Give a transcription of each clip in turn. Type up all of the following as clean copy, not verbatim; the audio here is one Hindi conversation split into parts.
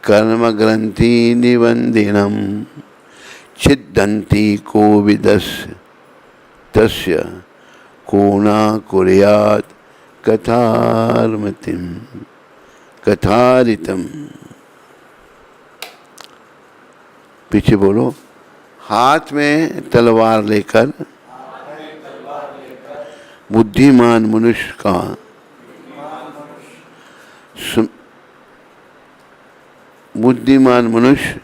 कर्म ग्रंथि निबंधिनम छिद्दन्ति कोविदस्य तस्य को न कुर्यात् कथारमतिम कथारितम। पीछे बोलो। हाथ में तलवार लेकर बुद्धिमान मनुष्य का बुद्धिमान मनुष्य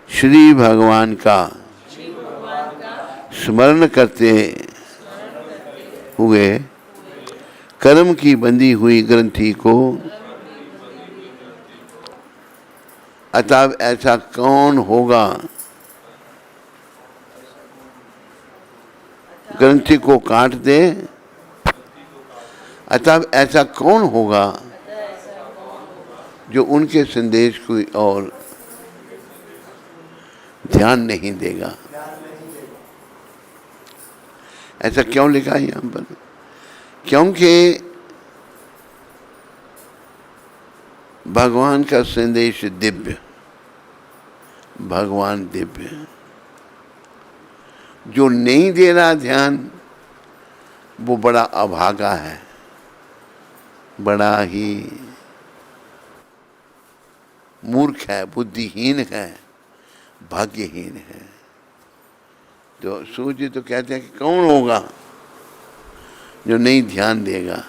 श्री भगवान का स्मरण करते हुए कर्म की बंधी हुई ग्रंथि को, अतः ऐसा कौन होगा, ग्रंथि को काट दे, अतः ऐसा कौन होगा जो उनके संदेश की ओर ध्यान नहीं देगा। ऐसा क्यों लिखा है यहाँ पर? क्योंकि भगवान का संदेश दिव्य, भगवान दिव्य। जो नहीं दे रहा ध्यान वो बड़ा अभागा है, बड़ा ही मूर्ख है, बुद्धिहीन है, भाग्यहीन है। तो सूर्य तो कहते हैं कि कौन होगा जो नहीं ध्यान देगा।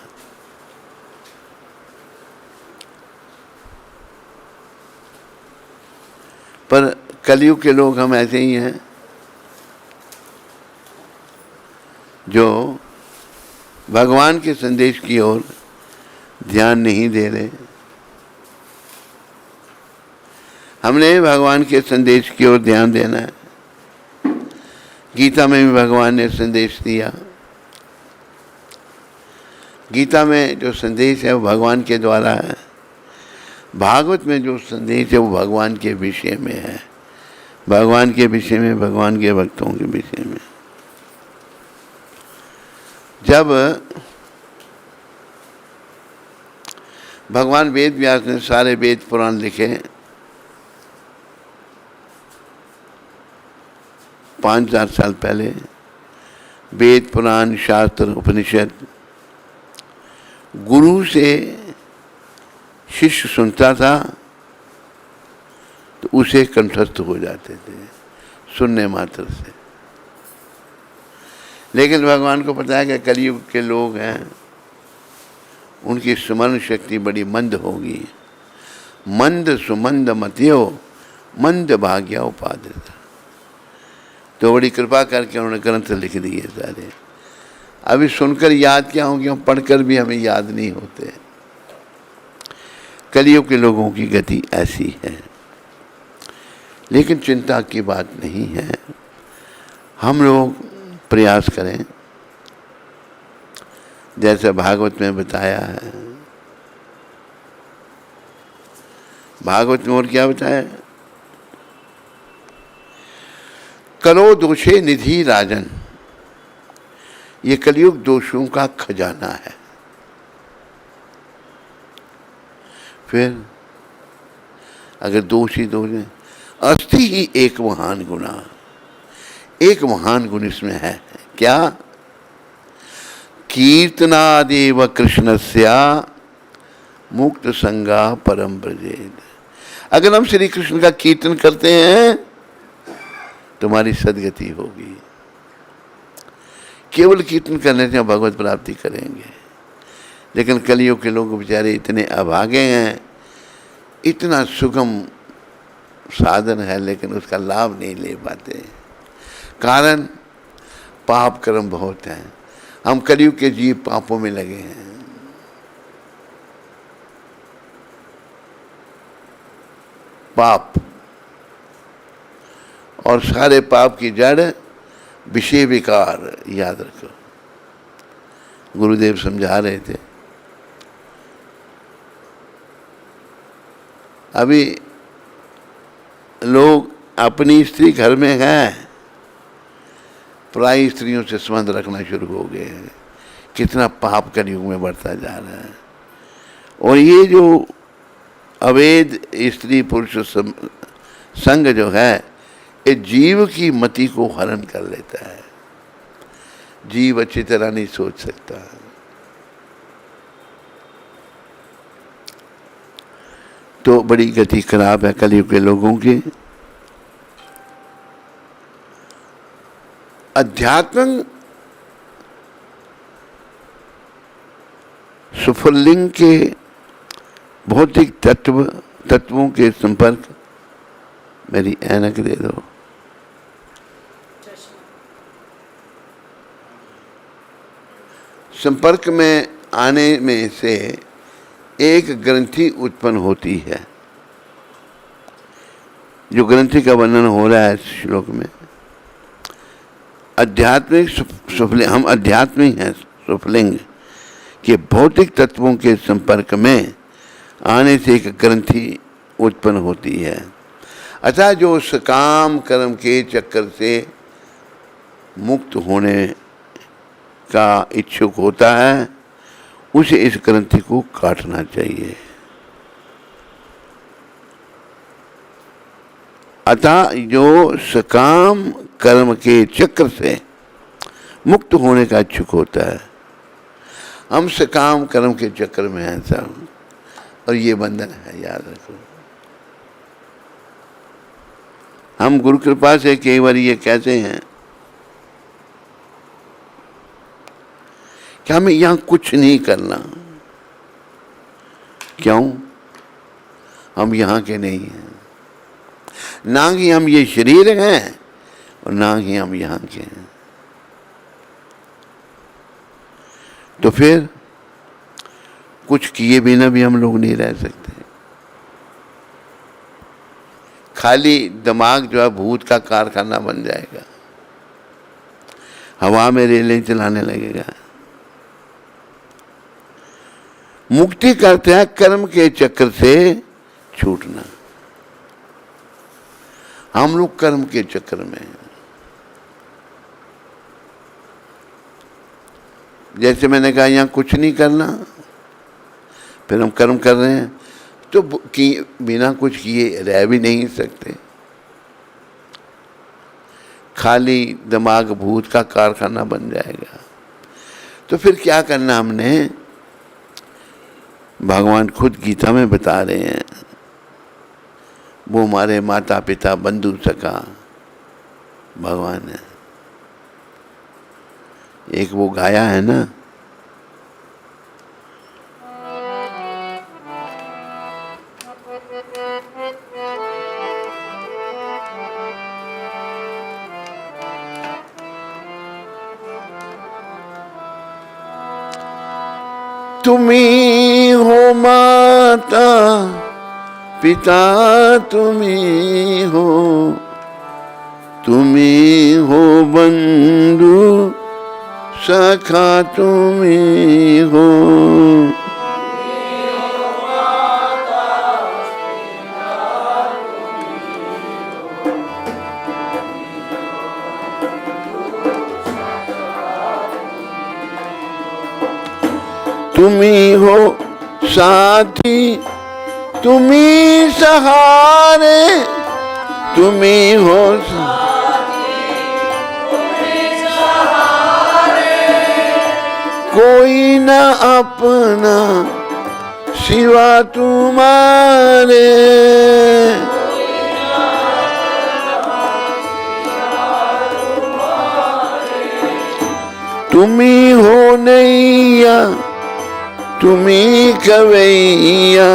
पर कलयुग के लोग हम ऐसे ही हैं जो भगवान के संदेश की ओर ध्यान नहीं दे रहे। हमने भगवान के संदेश की ओर ध्यान देना है। गीता में भी भगवान ने संदेश दिया। गीता में जो संदेश है वो भगवान के द्वारा है। भागवत में जो संदेश है वो भगवान के विषय में है, भगवान के विषय में, भगवान के भक्तों के विषय में। जब भगवान वेद व्यास ने सारे वेद पुराण लिखे, 5000 साल पहले, वेद पुराण शास्त्र उपनिषद गुरु से शिष्य सुनता था तो उसे कंठस्थ हो जाते थे सुनने मात्र से। लेकिन भगवान को पता है कि कलयुग के लोग हैं, उनकी स्मरण शक्ति बड़ी मंद होगी। मंद सुमंद मतियो मंद भाग्या उपादित। तो बड़ी कृपा करके उन्होंने ग्रंथ लिख दिए सारे। अभी सुनकर याद क्या होंगे, हम पढ़कर भी हमें याद नहीं होते। कलयुग के लोगों की गति ऐसी है। लेकिन चिंता की बात नहीं है। हम लोग प्रयास करें, जैसे भागवत में बताया है। भागवत में और क्या बताया? करो दोषे निधि राजन। ये कलयुग दोषों का खजाना है। फिर अगर दोष ही दोष है, अस्थि ही एक महान गुना। एक महान गुण इसमें है, क्या? कीर्तनादेव कृष्णस्या मुक्त संगा परम ब्रजेद। अगर हम श्री कृष्ण का कीर्तन करते हैं तुम्हारी सदगति होगी। केवल कीर्तन करने से भगवत प्राप्ति करेंगे। लेकिन कलयुग के लोग बेचारे इतने अभागे हैं, इतना सुगम साधन है लेकिन उसका लाभ नहीं ले पाते। कारण पाप कर्म बहुत हैं। हम कलयुग के जीव पापों में लगे हैं। पाप, और सारे पाप की जड़ विषय विकार। याद रखो, गुरुदेव समझा रहे थे। अभी लोग अपनी स्त्री घर में है, पराई स्त्रियों से संबंध रखना शुरू हो गए हैं। कितना पाप कलयुग में बढ़ता जा रहा है। और ये जो अवैध स्त्री पुरुष संग जो है ये जीव की मति को हरण कर लेता है। जीव अच्छी तरह नहीं सोच सकता। तो बड़ी गति खराब है कलयुग के लोगों की। अध्यात्म सुफलिंग के भौतिक तत्वों के संपर्क, मेरी ऐनक दे दो, संपर्क में आने में से एक ग्रंथि उत्पन्न होती है। जो ग्रंथि का वर्णन हो रहा है इस श्लोक में, आध्यात्मिक सुफलिंग, हम आध्यात्मिक हैं सुफलिंग के भौतिक तत्वों के संपर्क में आने से एक ग्रंथि उत्पन्न होती है। अतः जो सकाम कर्म के चक्कर से मुक्त होने का इच्छुक होता है उसे इस ग्रंथि को काटना चाहिए। अतः जो सकाम कर्म के चक्र से मुक्त होने का इच्छुक होता है, हम सकाम कर्म के चक्र में हैं सब, और ये बंधन है, याद रखो। हम गुरु कृपा से कई बार ये कहते हैं कि हमें यहाँ कुछ नहीं करना। क्यों? हम यहाँ के नहीं हैं, ना ही हम ये शरीर हैं और ना ही हम यहाँ के हैं। तो फिर कुछ किए बिना भी हम लोग नहीं रह सकते। खाली दिमाग जो है भूत का कारखाना बन जाएगा, हवा में रेलें चलाने लगेगा। मुक्ति करते हैं कर्म के चक्र से छूटना। हम लोग कर्म के चक्र में हैं। जैसे मैंने कहा यहाँ कुछ नहीं करना, फिर हम कर्म कर रहे हैं, तो बिना कुछ किए रह भी नहीं सकते। खाली दिमाग भूत का कारखाना बन जाएगा। तो फिर क्या करना हमने? भगवान खुद गीता में बता रहे हैं, वो हमारे माता पिता बंधु सखा भगवान है। एक वो गाया है ना, तुम्ही हो माता पिता, तुम्ही हो बंधु सखा, तुम्ही हो। तुम्ही हो साथी, तुम्ही सहारे, तुम्ही हो कोई न अपना सिवा तुम्हारे। तुम्ही हो नैया, तुम्ही कवैया,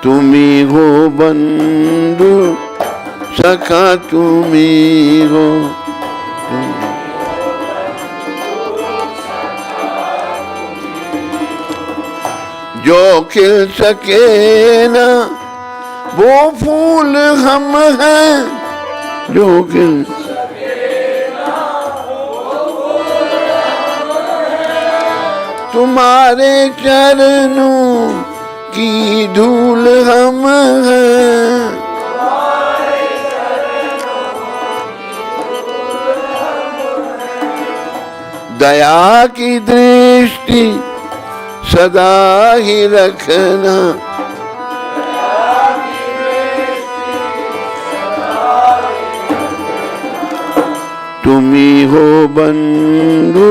तुम्ही हो बंधु सखा, तुम्ही हो। जो खिल सके ना वो फूल हम हैं, जो खिल तुम्हारे चरणों की धूल हम हैं। दया की दृष्टि सदा ही रखना, तुम्ही हो बंधु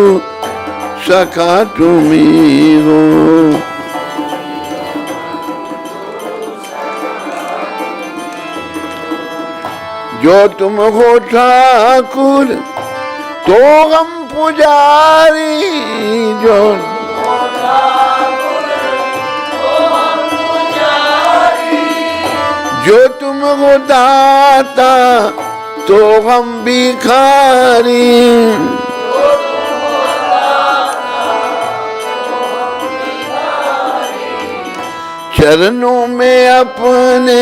सखा तुम्ही हो। जो तुम हो ठाकुर तो हम पुजारी, जो जो तुम हो दाता तो हम भिखारी, चरणों में अपने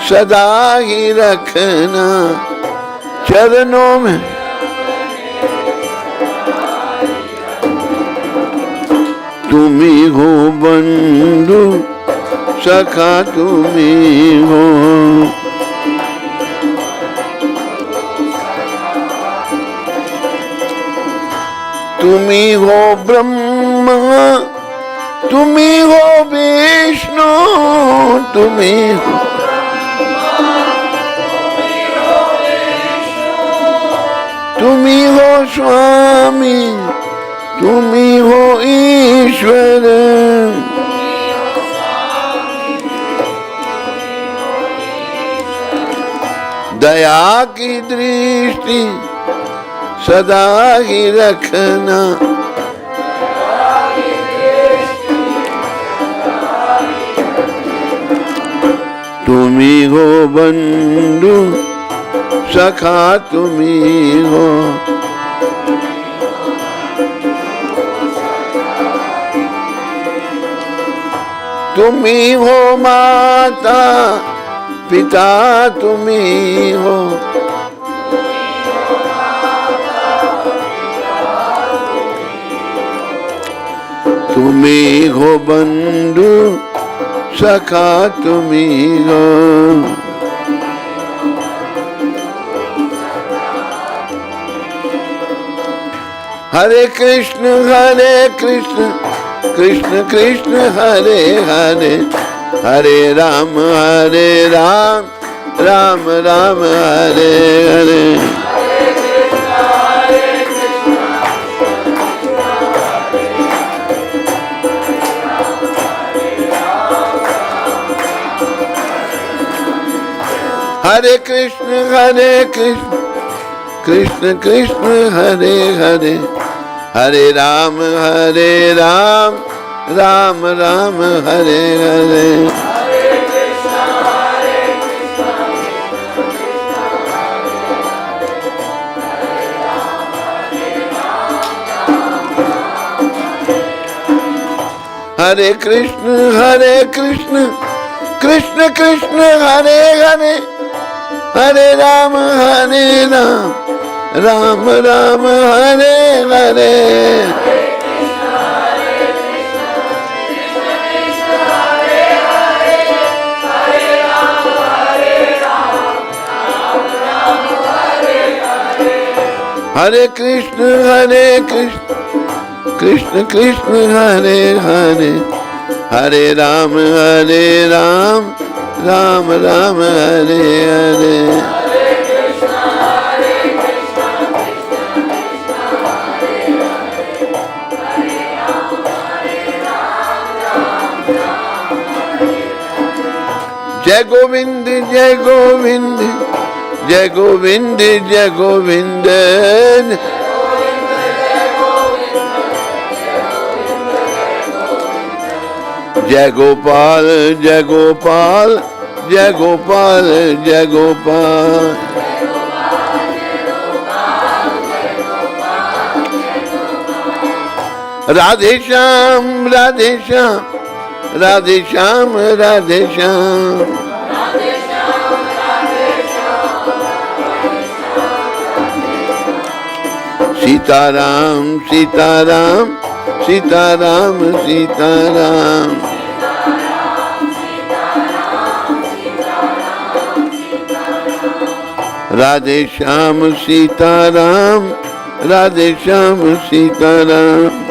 सदा ही रखना, चरणों में तुम्ही हो बंधु सखा तुम्ही हो। तुम्ही हो ब्रह्मा तुम्ही हो विष्णु, तुम्ही हो तुम्ही हो स्वामी, तुम्ही हो ईश्वर, दया की दृष्टि सदा ही रखना, तुम्ही हो बंधु सखा तुम्ही हो। तुम्ही हो माता पिता तुम्ही हो, तुम्ही हो बंधु सखा तुम्ही हो। हरे कृष्ण कृष्ण कृष्ण हरे हरे, हरे राम राम राम हरे हरे। हरे कृष्ण कृष्ण कृष्ण हरे हरे, हरे राम राम राम हरे हरे। हरे कृष्ण कृष्ण कृष्ण हरे हरे, हरे राम राम राम हरे हरे। हरे कृष्ण कृष्ण कृष्ण हरे हरे, हरे राम राम राम हरे हरे। जय गोविंद जय गोविंद जय गोविंद जय गोविंद, जय गोपाल जय गोपाल जय गोपाल जय गोपाल। राधे श्याम राधे श्याम राधे श्याम राधे श्याम। सीताराम सीताराम सीताराम सीताराम। राधे श्याम सीताराम राधे श्याम सीताराम।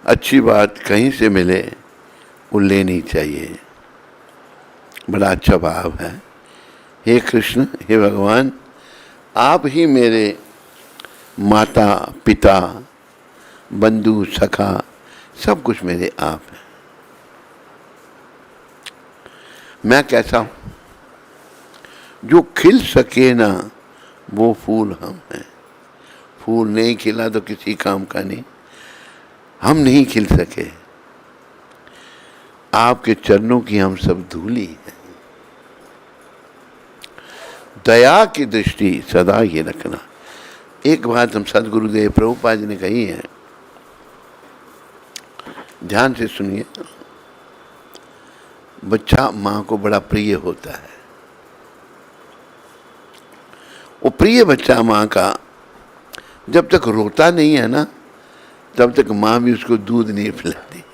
अच्छी बात कहीं से मिले वो लेनी चाहिए, बड़ा अच्छा भाव है। हे कृष्ण, हे भगवान, आप ही मेरे माता पिता बंधु सखा सब कुछ मेरे आप हैं। मैं कैसा हूं? जो खिल सके ना वो फूल हम हैं। फूल नहीं खिला तो किसी काम का नहीं, हम नहीं खिल सके। आपके चरणों की हम सब धूली हैं। दया की दृष्टि सदा ही रखना। एक बात हम सदगुरुदेव प्रभुपाद जी ने कही है, ध्यान से सुनिए। बच्चा मां को बड़ा प्रिय होता है। वो प्रिय बच्चा मां का जब तक रोता नहीं है ना, तब तक मां भी उसको दूध नहीं पिलाती।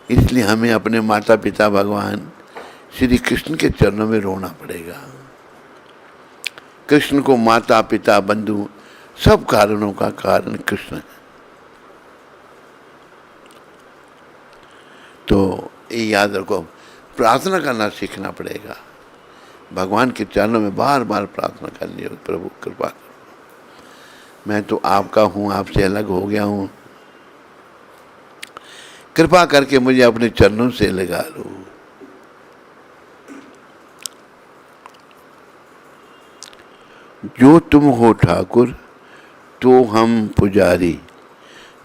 इसलिए हमें अपने माता पिता भगवान श्री कृष्ण के चरणों में रोना पड़ेगा। कृष्ण को माता पिता बंधु सब कारणों का कारण कृष्ण है। तो ये याद रखो, प्रार्थना करना सीखना पड़ेगा। भगवान के चरणों में बार बार प्रार्थना करनी हो, प्रभु कृपा करो, मैं तो आपका हूं, आपसे अलग हो गया हूं, कृपा करके मुझे अपने चरणों से लगा लो। जो तुम हो ठाकुर तो हम पुजारी,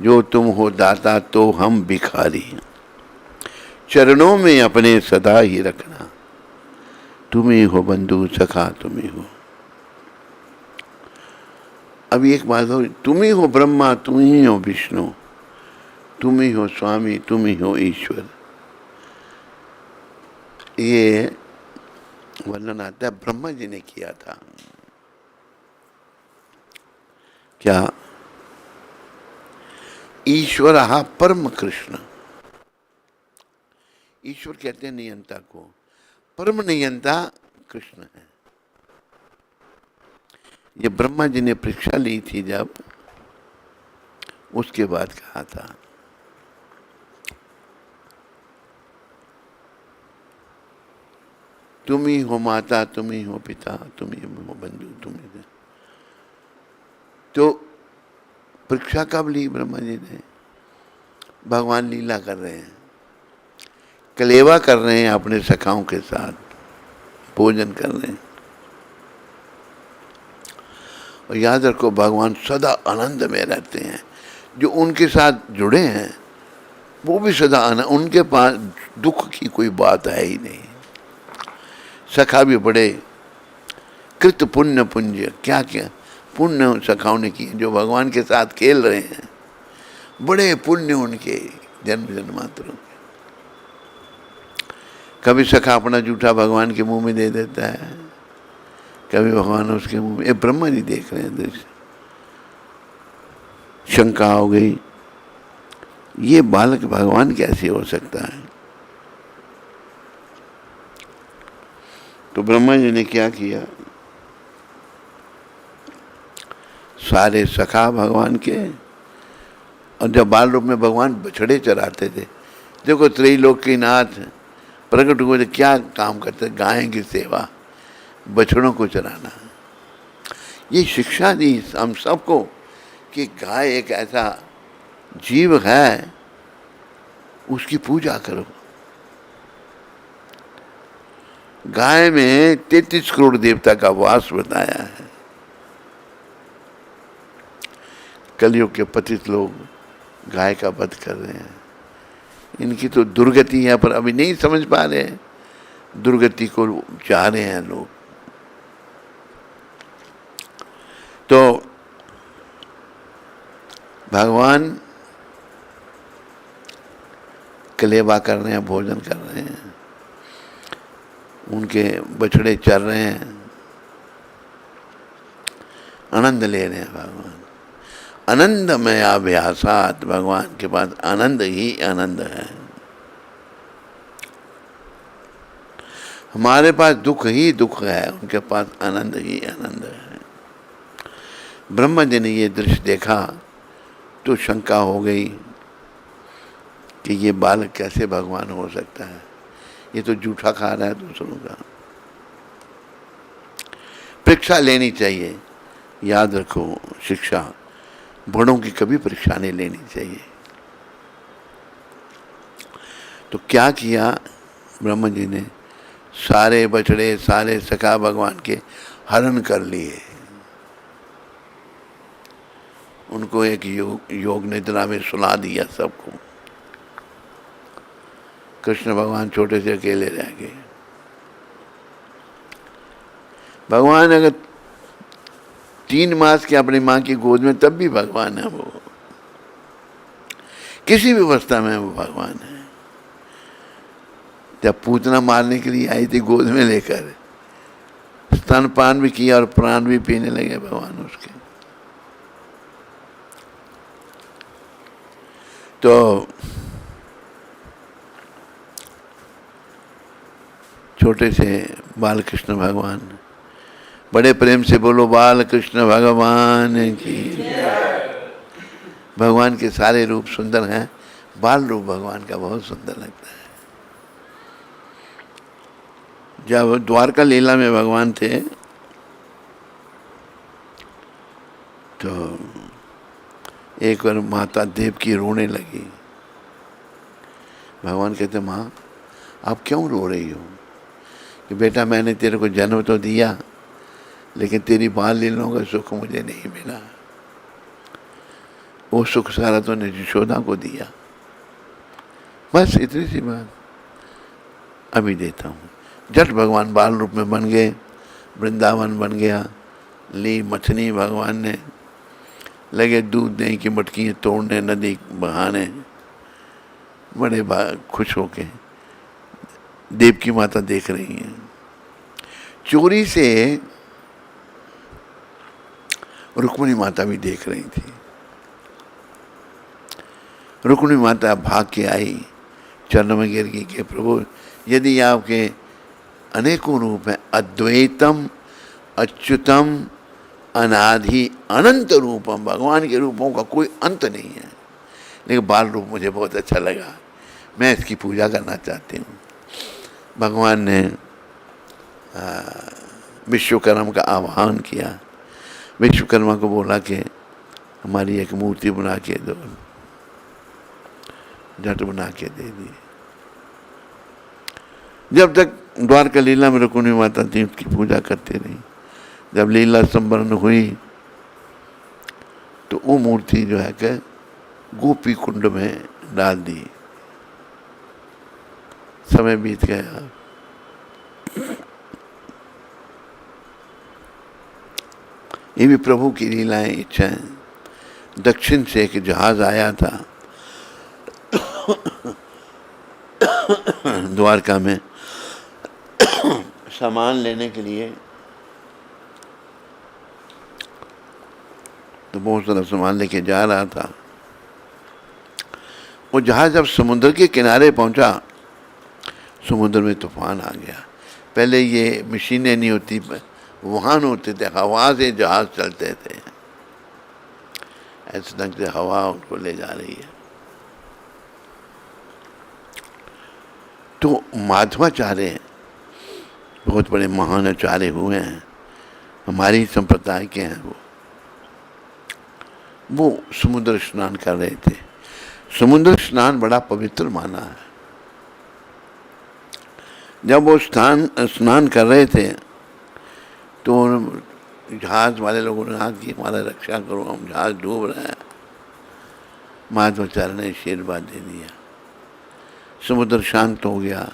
जो तुम हो दाता तो हम भिखारी, चरणों में अपने सदा ही रखना, तुम ही हो बंधु सखा तुम ही हो। अब एक बात हो, तुम ही हो ब्रह्मा, तुम ही हो विष्णु, तुम ही हो स्वामी, तुम ही हो ईश्वर। ये वर्णन आता है ब्रह्मा जी ने किया था। क्या? ईश्वर परम कृष्ण। ईश्वर कहते हैं नियंता को, परम नियंता कृष्ण है। ये ब्रह्मा जी ने परीक्षा ली थी जब, उसके बाद कहा था। तुम ही हो माता, तुम ही हो पिता, तुम ही हो बंधु, तुम ही। तो परीक्षा कब ली ब्रह्मा जी ने? भगवान लीला कर रहे हैं, कलेवा कर रहे हैं, अपने सखाओं के साथ भोजन कर रहे हैं। और याद रखो, भगवान सदा आनंद में रहते हैं। जो उनके साथ जुड़े हैं वो भी सदा आनंद, उनके पास दुख की कोई बात है ही नहीं। सखा भी बड़े कृत पुण्य पुंज, क्या क्या पुण्य सखाओं ने किए, जो भगवान के साथ खेल रहे हैं। बड़े पुण्य उनके जन्म जन्मांतरों के। कभी सखा अपना जूठा भगवान के मुंह में दे देता है, कभी भगवान उसके मुंह में। ये ब्रह्मा जी देख रहे हैं दृश्य। शंका हो गई, ये बालक भगवान कैसे हो सकता है? तो ब्रह्मा जी ने क्या किया, सारे सखा भगवान के, और जब बाल रूप में भगवान बछड़े चराते थे। देखो त्रैलोक के नाथ प्रकट हुए थे, क्या काम करते? गाय की सेवा, बछड़ों को चराना। ये शिक्षा दी हम सबको कि गाय एक ऐसा जीव है, उसकी पूजा करो। गाय में 33 करोड़ देवता का वास बताया है। कलयुग के पतित लोग गाय का वध कर रहे हैं। इनकी तो दुर्गति है, पर अभी नहीं समझ पा रहे हैं। दुर्गति को चाह रहे हैं लोग। तो भगवान कलेवा कर रहे हैं, भोजन कर रहे हैं, उनके बछड़े चर रहे हैं, आनंद ले रहे हैं भगवान। आनंदमय अभ्यासात, भगवान के पास आनंद ही आनंद है। हमारे पास दुख ही दुख है, उनके पास आनंद ही आनंद है। ब्रह्मा जी ने ये दृश्य देखा तो शंका हो गई कि ये बालक कैसे भगवान हो सकता है, ये तो जूठा खा रहा है दूसरों का। परीक्षा लेनी चाहिए, याद रखो, शिक्षा बड़ों की कभी परीक्षा नहीं लेनी चाहिए। तो क्या किया ब्रह्मा जी ने, सारे बछड़े सारे सखा भगवान के हरण कर लिए, उनको एक योग निद्रा में सुला दिया सबको। कृष्ण भगवान छोटे से अकेले रह गए। भगवान अगर 3 मास के अपनी माँ की गोद में, तब भी भगवान है वो, किसी भी अवस्था में वो भगवान है। जब पूतना मारने के लिए आई थी गोद में लेकर, स्तनपान भी किया और प्राण भी पीने लगे भगवान उसके। तो छोटे से बाल कृष्ण भगवान, बड़े प्रेम से बोलो बाल कृष्ण भगवान की। भगवान के सारे रूप सुंदर हैं, बाल रूप भगवान का बहुत सुंदर लगता है। जब द्वारका लीला में भगवान थे तो एक बार माता देवकी रोने लगी। भगवान कहते, माँ आप क्यों रो रही हो? कि बेटा मैंने तेरे को जन्म तो दिया, लेकिन तेरी बाल लीलाओं का सुख मुझे नहीं मिला। वो सुख सारा तूने यशोदा को दिया, बस इतनी सी बात, अभी देता हूँ। जट भगवान बाल रूप में बन गए, वृंदावन बन गया। ली मछली भगवान ने, लगे दूध दही की मटकियाँ तोड़ने, नदी बहाने, बड़े खुश होके। देवकी माता देख रही हैं। चोरी से रुक्मिणी माता भी देख रही थी। रुक्मिणी माता भाग के आई, चरणों में गिर गई कि प्रभु यदि आपके अनेकों रूप हैं, अद्वैतम अच्युतम अनादि अनंत रूपम, भगवान के रूपों का कोई अंत नहीं है, लेकिन बाल रूप मुझे बहुत अच्छा लगा, मैं इसकी पूजा करना चाहती हूँ। भगवान ने विश्वकर्मा का आह्वान किया। विश्वकर्मा को बोला कि हमारी एक मूर्ति बना के दो, झट बना के दे दी। जब तक द्वारका लीला में रुक्मिणी माता थी उसकी पूजा करते रही। जब लीला संपन्न हुई तो वो मूर्ति जो है कि गोपी कुंड में डाल दी। समय बीत गया। ये भी प्रभु की लीलाएं, इच्छाएं। दक्षिण से एक जहाज आया था द्वारका में सामान लेने के लिए, तो बहुत सारा सामान लेके जा रहा था। वो जहाज जब समुद्र के किनारे पहुंचा, समुद्र में तूफान आ गया। पहले ये मशीनें नहीं होती, वाहन होते थे, हवा से जहाज चलते थे। ऐसे ढंग से हवा उनको ले जा रही है। तो माधवाचार्य बहुत बड़े महान आचार्य हुए हैं, हमारी संप्रदाय के हैं। वो समुद्र स्नान कर रहे थे। समुद्र स्नान बड़ा पवित्र माना है। जब वो स्नान कर रहे थे तो जहाज वाले लोगों ने कहा कि हमारा रक्षा करो, हम जहाज डूब रहे हैं। माधवाचार्य ने आशीर्वाद दे दिया, समुद्र शांत हो गया,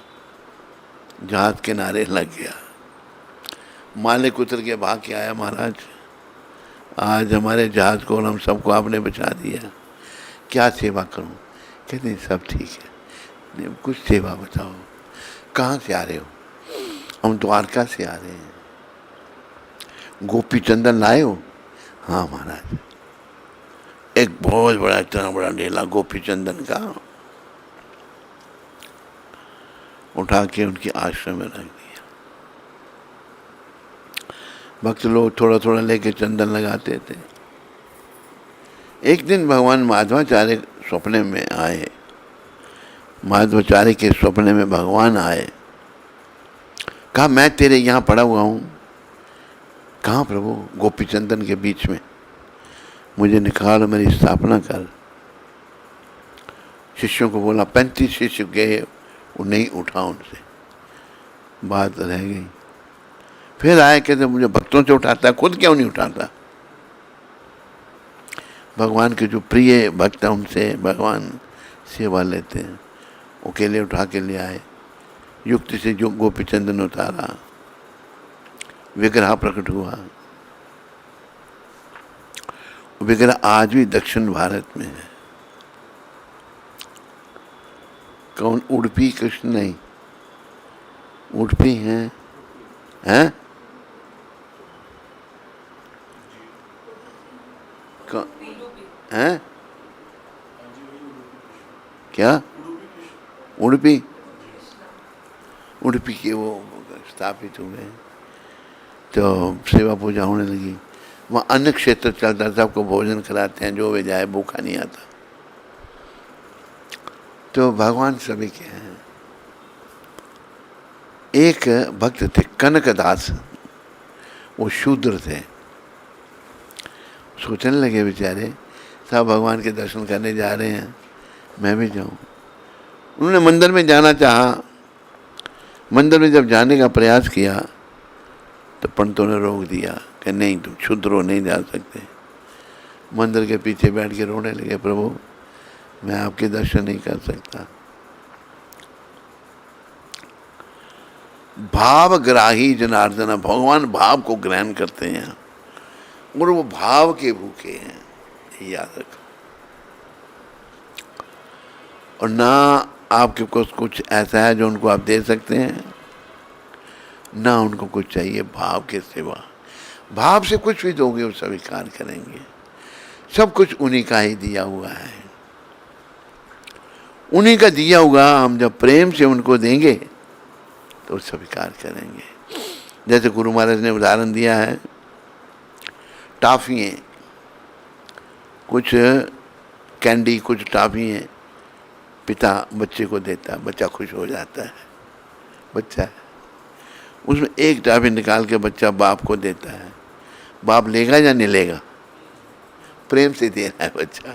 जहाज किनारे लग गया। मालिक उतर के भाग के आया, महाराज आज हमारे जहाज को और हम सबको आपने बचा दिया, क्या सेवा करूं? कहते नहीं सब ठीक है, कुछ सेवा बताओ। कहाँ से आ रहे हो? हम द्वारका से आ रहे हैं। गोपी चंदन लाए हो? हाँ महाराज। एक बहुत बड़ा, इतना बड़ा ढेला गोपी चंदन का उठा के उनके आश्रम में रख दिया। भक्त लोग थोड़ा थोड़ा लेके चंदन लगाते थे। एक दिन भगवान माधवाचार्य सपने में आए, माधवाचार्य के सपने में भगवान आए। कहा मैं तेरे यहाँ पड़ा हुआ हूँ। कहाँ प्रभु? गोपी चंदन के बीच में। मुझे निकाल, मेरी स्थापना कर। शिष्यों को बोला, 35 शिष्य गए, वो नहीं उठा उनसे, बात रह गई। फिर आए, कहते मुझे भक्तों से उठाता है, खुद क्यों नहीं उठाता? भगवान के जो प्रिय भक्त हैं उनसे भगवान सेवा लेते हैं। अकेले उठा के ले आए, युक्ति से जो गोपी चंदन उतारा, विग्रह प्रकट हुआ। विग्रह आज भी दक्षिण भारत में है। कौन? उडुपी कृष्ण नहीं, उडुपी हैं, हैं? हैं? क्या? उडुपी? उडुपी के वो स्थापित हुए, तो सेवा पूजा होने लगी। वहाँ अन्य क्षेत्र चलता, सबको भोजन कराते हैं, जो वे जाए भूखा नहीं आता। तो भगवान सभी के हैं। एक भक्त थे कनकदास, वो शूद्र थे। सोचने लगे बेचारे, सब भगवान के दर्शन करने जा रहे हैं, मैं भी जाऊं। उन्होंने मंदिर में जाना चाहा। मंदिर में जब जाने का प्रयास किया तो पंडितों ने रोक दिया कि नहीं, तुम क्षुद्र हो, नहीं जा सकते। मंदिर के पीछे बैठ के रोने लगे, प्रभु मैं आपके दर्शन नहीं कर सकता। भावग्राही जनार्दन, भगवान भाव को ग्रहण करते हैं और वो भाव के भूखे हैं, याद रखो। और ना आपके पास कुछ ऐसा है जो उनको आप दे सकते हैं, ना उनको कुछ चाहिए भाव के सिवा। भाव से कुछ भी दोगे वो स्वीकार करेंगे। सब कुछ उन्हीं का ही दिया हुआ है, उन्हीं का दिया हुआ। हम जब प्रेम से उनको देंगे तो स्वीकार करेंगे। जैसे गुरु महाराज ने उदाहरण दिया है, टॉफियाँ, कुछ कैंडी, कुछ टॉफियाँ पिता बच्चे को देता है, बच्चा खुश हो जाता है। बच्चा है, उसमें एक टॉफी निकाल के बच्चा बाप को देता है। बाप लेगा या नहीं लेगा? प्रेम से दे रहा है बच्चा।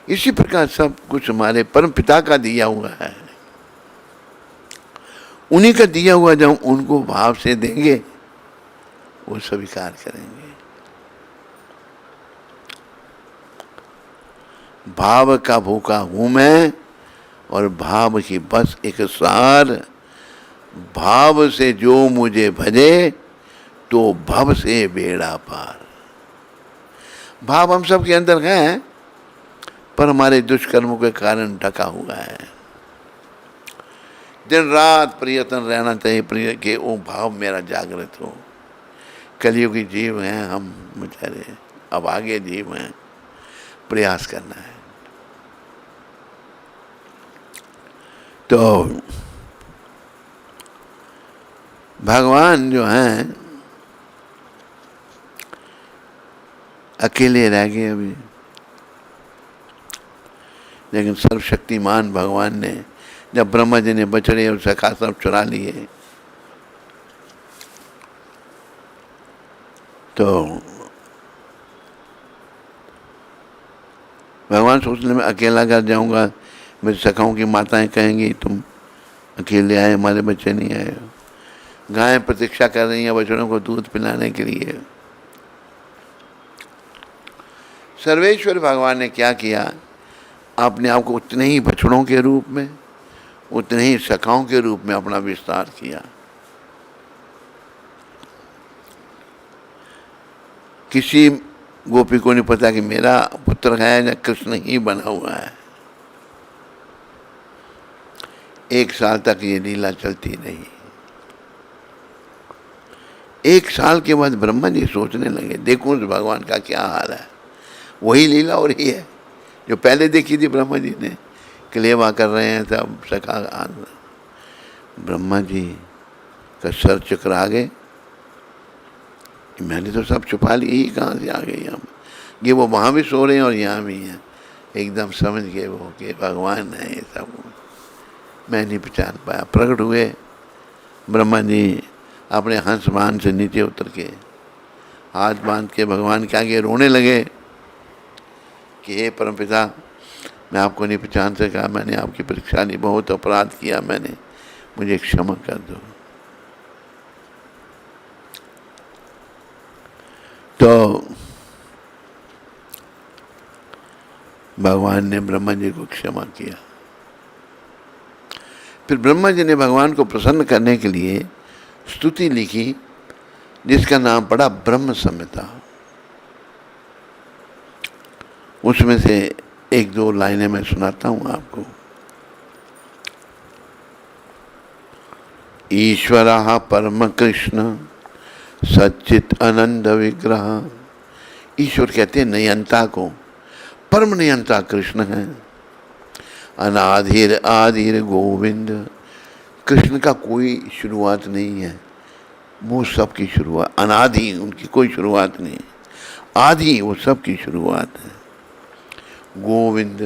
इसी प्रकार सब कुछ हमारे परम पिता का दिया हुआ है, उन्हीं का दिया हुआ। जब उनको भाव से देंगे वो स्वीकार करेंगे। भाव का भूखा हूं मैं और भाव की बस एक सार। भाव से जो मुझे भजे तो भव से बेड़ा पार। भाव हम सब के अंदर है, पर हमारे दुष्कर्मों के कारण ढका हुआ है। दिन रात प्रयत्न रहना चाहिए प्रिय के वो भाव मेरा जागृत हो। कलियुगी जीव हैं हम बेचारे, अब आगे जीव हैं, प्रयास करना है। तो भगवान जो हैं अकेले रह गए अभी, लेकिन सर्वशक्तिमान भगवान ने जब ब्रह्मा जी ने बछड़े और सखा सब चुरा लिए तो भगवान सोचने में अकेला घर जाऊंगा, मेरे सखाओं की माताएं कहेंगी तुम अकेले आए, हमारे बच्चे नहीं आए। गायें प्रतीक्षा कर रही हैं बछड़ों को दूध पिलाने के लिए। सर्वेश्वर भगवान ने क्या किया, अपने आप को उतने ही बछड़ों के रूप में, उतने ही सखाओं के रूप में अपना विस्तार किया। किसी गोपी को नहीं पता कि मेरा पुत्र है या कृष्ण ही बना हुआ है। एक साल तक ये लीला चलती रही। एक साल के बाद ब्रह्मा जी सोचने लगे, देखो उस भगवान का क्या हाल है। वही लीला हो रही है जो पहले देखी थी ब्रह्मा जी ने, कलेवा कर रहे हैं सब सखा। ब्रह्मा जी का सर चकरा गए, मैंने तो सब छुपा ली, ही कहाँ से आ गई हम? ये वो वहाँ भी सो रहे हैं और यहाँ भी हैं। एकदम समझ गए वो कि भगवान है ये सब। मैं नहीं पहचान पाया। प्रकट हुए ब्रह्मा जी अपने हंस बाण से नीचे उतर के हाथ बांध के भगवान के आगे रोने लगे कि हे परमपिता, मैं आपको नहीं पहचान सका, मैंने आपकी परीक्षा ली, बहुत अपराध किया मैंने, मुझे क्षमा कर दो। तो भगवान ने ब्रह्मा जी को क्षमा किया। फिर ब्रह्मा जी ने भगवान को प्रसन्न करने के लिए स्तुति लिखी जिसका नाम पड़ा ब्रह्म संहिता। उसमें से एक दो लाइनें मैं सुनाता हूं आपको। ईश्वरः परम कृष्ण सच्चित आनंद विग्रह। ईश्वर कहते हैं नियंता को, परम नियंता कृष्ण है। अनाधिर आदिर गोविंद, कृष्ण का कोई शुरुआत नहीं है, वो सबकी शुरुआत। अनादि, उनकी कोई शुरुआत नहीं, आदि वो सबकी शुरुआत है। गोविंद,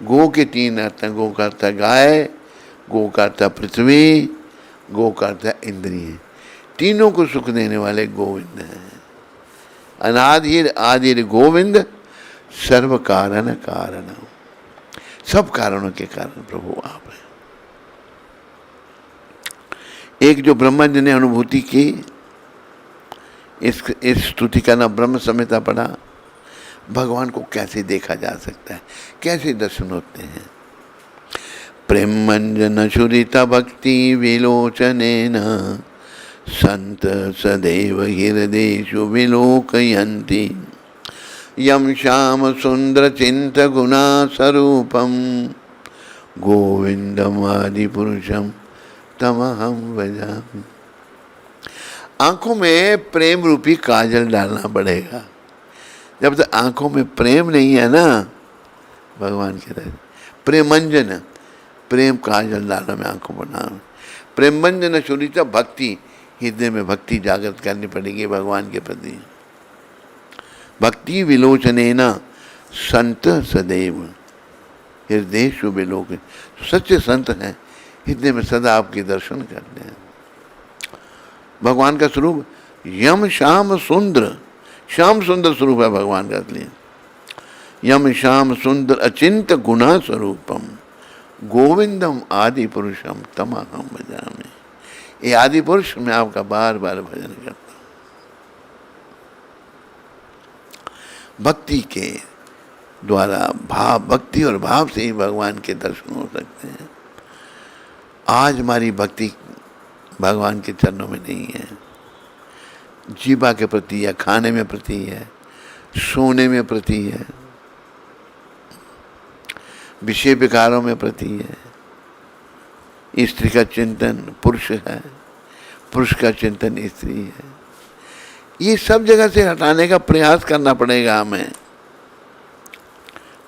गो के तीन अर्थ हैं। गो का अर्थ है गाय, गो का अर्थ है पृथ्वी, गो का अर्थ है इंद्रिय। तीनों को सुख देने वाले गोविंद हैं। अनादिर आदिर गोविंद सर्व कारण कारण, सब कारणों के कारण प्रभु आप हैं। एक जो ब्रह्मा जी ने अनुभूति की, इस स्तुति का नाम ब्रह्म संहिता पढ़ा। भगवान को कैसे देखा जा सकता है, कैसे दर्शन होते हैं? प्रेम मंजन छुरिता भक्ति विलोचनेन संत सदैव हृदयेषु विलोकयन्ति यम श्याम सुंदर चिंत गुणा स्वरूपम गोविंदम आदि पुरुषम तमहम भजामि। आंखों में प्रेम रूपी काजल डालना पड़ेगा। जब तक आंखों में प्रेम नहीं है ना, भगवान के तरह प्रेमंजन, प्रेम काजल डालना में आंखों पर नाम। प्रेमंजन शुरिता भक्ति, हृदय में भक्ति जागृत करनी पड़ेगी भगवान के प्रति। भक्ति विलोचनेन संत सदैव हृदयेषु विलोक। तो सच्चे संत हैं, हृदय में सदा आपके दर्शन करते हैं। भगवान का स्वरूप यम श्याम सुंदर, श्याम सुंदर स्वरूप है भगवान का इसलिए। यम श्याम सुंदर अचिंत गुणा स्वरूपम गोविंदम आदि पुरुषम तमहम भजामि। ये आदि पुरुष मैं आपका बार बार भजन करता हूँ। भक्ति के द्वारा भाव, भक्ति और भाव से ही भगवान के दर्शन हो सकते हैं। आज हमारी भक्ति भगवान के चरणों में नहीं है। जीवा के प्रति है, खाने में प्रति है, सोने में प्रति है, विषय विकारों में प्रति है। स्त्री का चिंतन पुरुष है, पुरुष का चिंतन स्त्री है। ये सब जगह से हटाने का प्रयास करना पड़ेगा हमें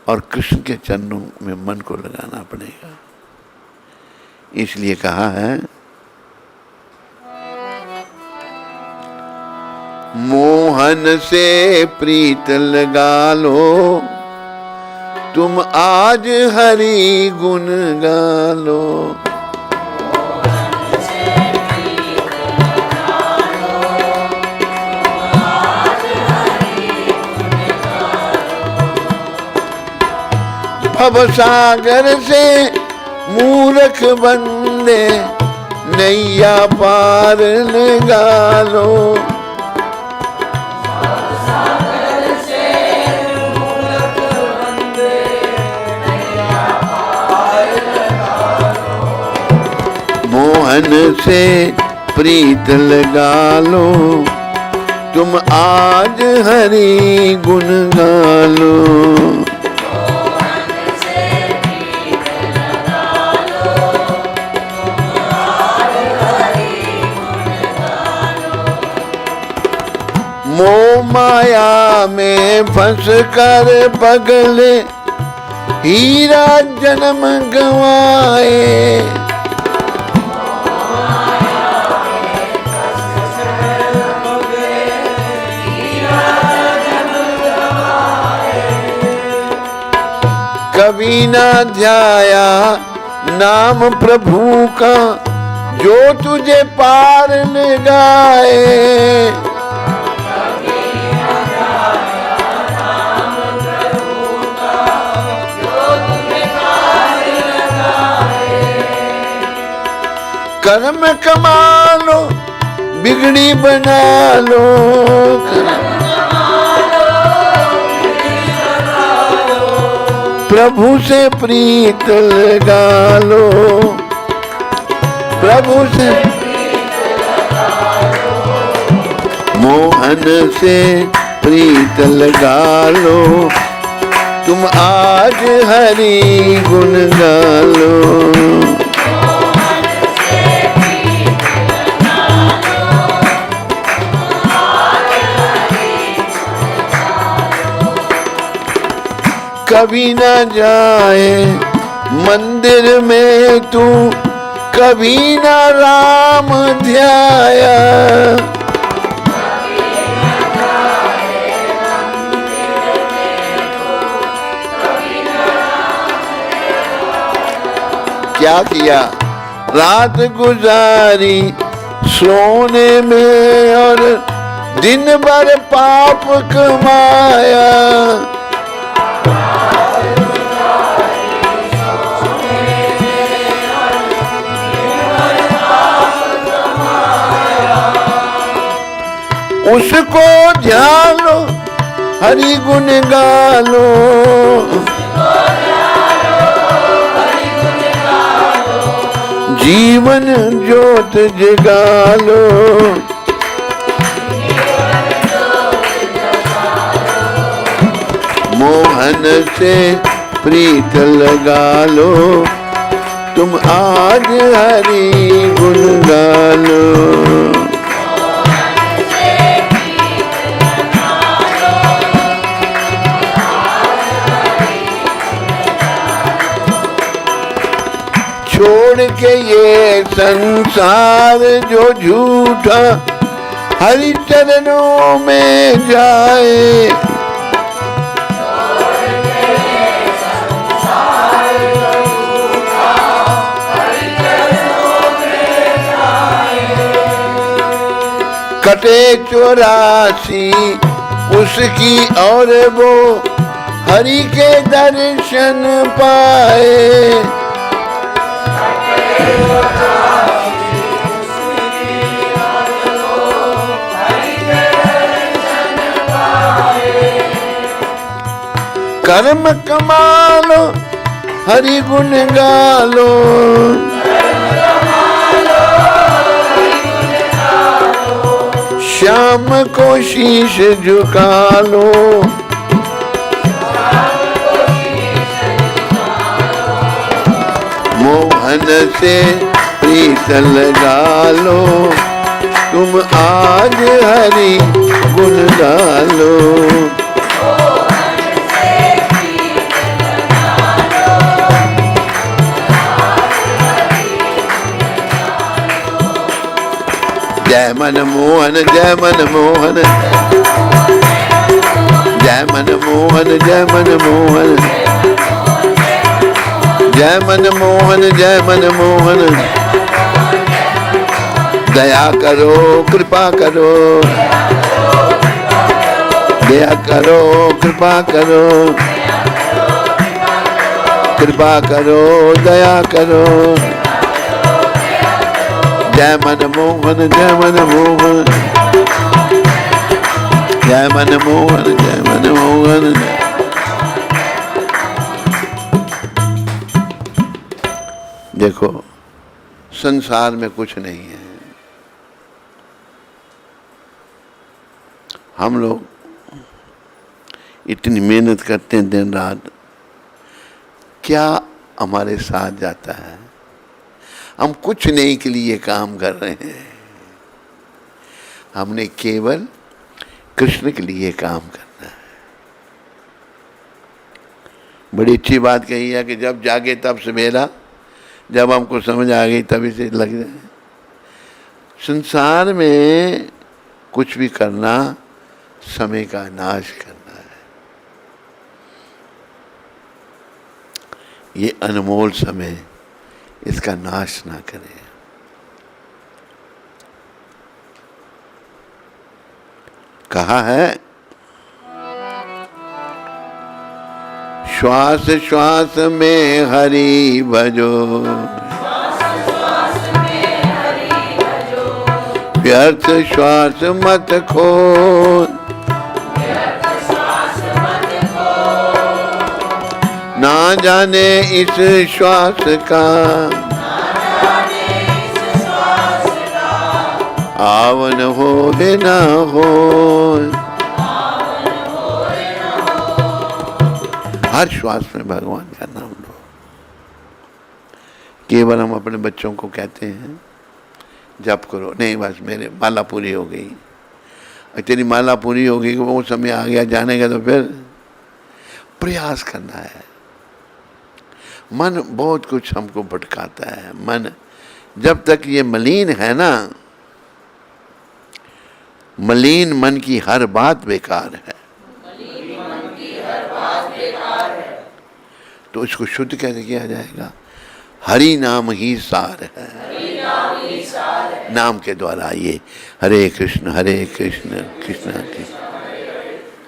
और कृष्ण के चरणों में मन को लगाना पड़ेगा। इसलिए कहा है मोहन से प्रीत लगा लो, तुम आज हरि गुण गा लो। भव सागर से मूर्ख बंदे नैया पार लगा लो। मोहन से प्रीत लगा लो, तुम आज हरि गुण गा लो। मोह माया में फंस कर पगले हीरा जन्म गवाए। कभी ना ध्याया नाम प्रभु का, जो तुझे पार लगाए। कर्म कमा लो बिगड़ी बना लो, प्रभु से प्रीत लगा लो, प्रभु से मोहन से प्रीत लगा लो, तुम आज हरि गुण गा लो। कभी न जाए मंदिर में तू, कभी न राम ध्याया, क्या किया? रात गुजारी सोने में और दिन भर पाप कमाया। उसको ध्यान लो हरि गुण गा लो, जीवन ज्योत जगा लो, मोहन से प्रीत लगा लो, तुम आज हरि गुण गा लो। छोड़ के ये संसार जो झूठा, हरि चरणों में जाए। कटे 84 उसकी और वो हरि के दर्शन पाए। कर्म कमा लो हरि गुण गा लो, श्याम को शीश झुका लो, मोहन से प्रीत लगा लो, तुम आज हरि गुण गा लो। जय मन मोहन जय मन मोहन, जय मन मोहन जय मन मोहन, जय मन मोहन जय मन मोहन। दया करो कृपा करो, दया करो कृपा करो, कृपा करो दया करो। जय मन मोहन जय मन मोहन, जय मन मोहन जय मन मोहन। देखो संसार में कुछ नहीं है, हम लोग इतनी मेहनत करते हैं दिन रात, क्या हमारे साथ जाता है? हम कुछ नहीं के लिए काम कर रहे हैं, हमने केवल कृष्ण के लिए काम करना है। बड़ी अच्छी बात कही है कि जब जागे तब सवेरा, जब हमको समझ आ गई तभी से लग जाए। संसार में कुछ भी करना समय का नाश करना है। ये अनमोल समय इसका नाश ना करे। कहा है श्वास श्वास में हरि भजो, व्यर्थ श्वास मत खो, ना जाने इस श्वास का आवन हो ना हो। हर श्वास में भगवान का नाम लो। केवल हम अपने बच्चों को कहते हैं जप करो, नहीं बस मेरे माला पूरी हो गई, तेरी माला पूरी हो गई, वो समय आ गया जाने का, तो फिर प्रयास करना है। मन बहुत कुछ हमको भटकाता है। मन जब तक ये मलिन है ना, मलिन मन की हर बात बेकार है। तो इसको शुद्ध कैसे किया जाएगा? हरि नाम ही सार है। नाम के द्वारा ये हरे कृष्ण कृष्ण कृष्ण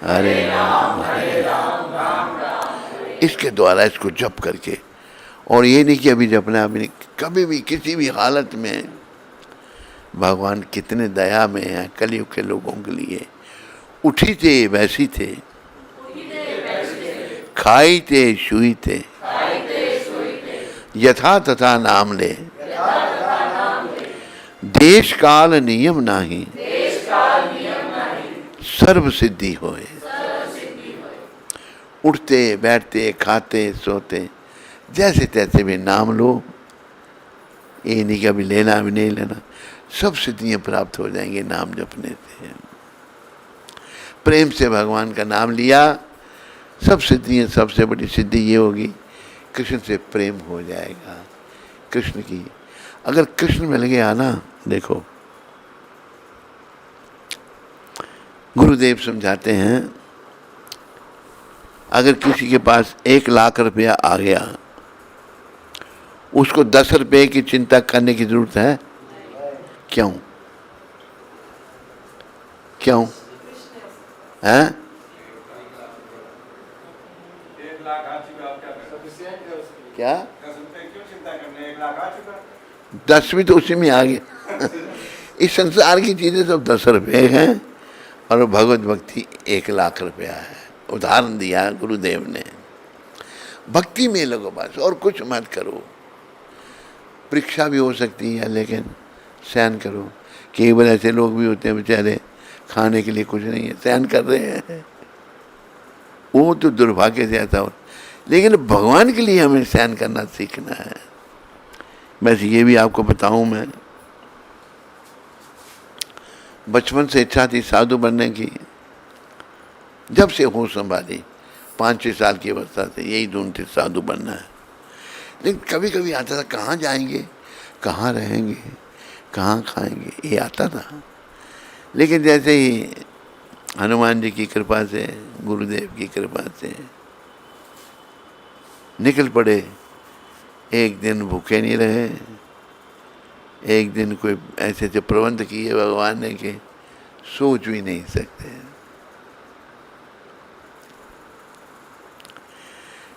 हरे राम, इसके द्वारा इसको जप करके, और ये नहीं कि अभी जपना, अभी नहीं, कभी भी किसी भी हालत में भगवान कितने दया में है कलयुग के लोगों के लिए। उठी थे वैसी थे, खाई थे शुई थे, यथा तथा नाम ले, देश काल नियम नाही, सर्व सिद्धि होए। उठते बैठते खाते सोते जैसे तैसे भी नाम लो, ये नहीं कि अभी लेना अभी नहीं लेना, सब सिद्धियां प्राप्त हो जाएंगे नाम जपने से। प्रेम से भगवान का नाम लिया, सब सिद्धियां, सबसे बड़ी सिद्धि ये होगी कृष्ण से प्रेम हो जाएगा। कृष्ण की अगर कृष्ण मिल गया ना, देखो गुरुदेव समझाते हैं, अगर किसी के पास 1 लाख रुपया आ गया, उसको 10 रुपये की चिंता करने की जरूरत है? क्यों? क्यों है? क्या 10 भी तो उसी में आ गया। इस संसार की चीजें सब 10 रुपये हैं और भगवत भक्ति 1 लाख रुपया है। उदाहरण दिया गुरुदेव ने, भक्ति में लगो बस, और कुछ मत करो। परीक्षा भी हो सकती है लेकिन सहन करो। केवल ऐसे लोग भी होते हैं बेचारे, खाने के लिए कुछ नहीं है, सहन कर रहे हैं, वो तो दुर्भाग्य से ऐसा हो। लेकिन भगवान के लिए हमें सहन करना सीखना है। बस ये भी आपको बताऊं, मैं बचपन से इच्छा थी साधु बनने की, जब से होश संभाली 5-6 साल की अवस्था से यही धुन थी साधु बनना है। लेकिन कभी कभी आता था कहाँ जाएंगे, कहाँ रहेंगे, कहाँ खाएंगे, ये आता था। लेकिन जैसे ही हनुमान जी की कृपा से, गुरुदेव की कृपा से निकल पड़े। एक दिन भूखे नहीं रहे, एक दिन कोई ऐसे ऐसे प्रबंध किए भगवान ने कि सोच भी नहीं सकते।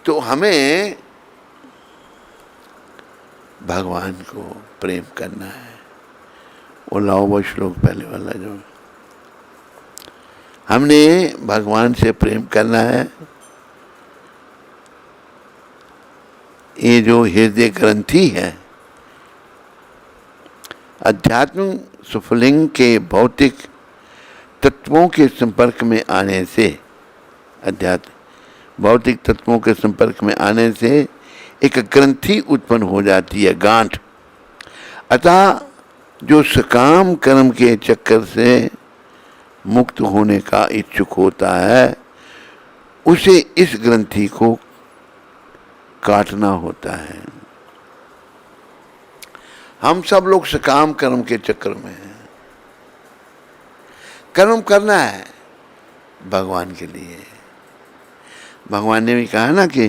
तो हमें भगवान को प्रेम करना है। वो लाओ वो श्लोक पहले वाला जो, हमने भगवान से प्रेम करना है। ये जो हृदय ग्रंथि है, अध्यात्म सुफलिंग के भौतिक तत्वों के संपर्क में आने से, अध्यात्म भौतिक तत्वों के संपर्क में आने से एक ग्रंथि उत्पन्न हो जाती है, गांठ। अतः जो सकाम कर्म के चक्कर से मुक्त होने का इच्छुक होता है, उसे इस ग्रंथि को काटना होता है। हम सब लोग सकाम कर्म के चक्कर में हैं। कर्म करना है भगवान के लिए। भगवान ने भी कहा ना कि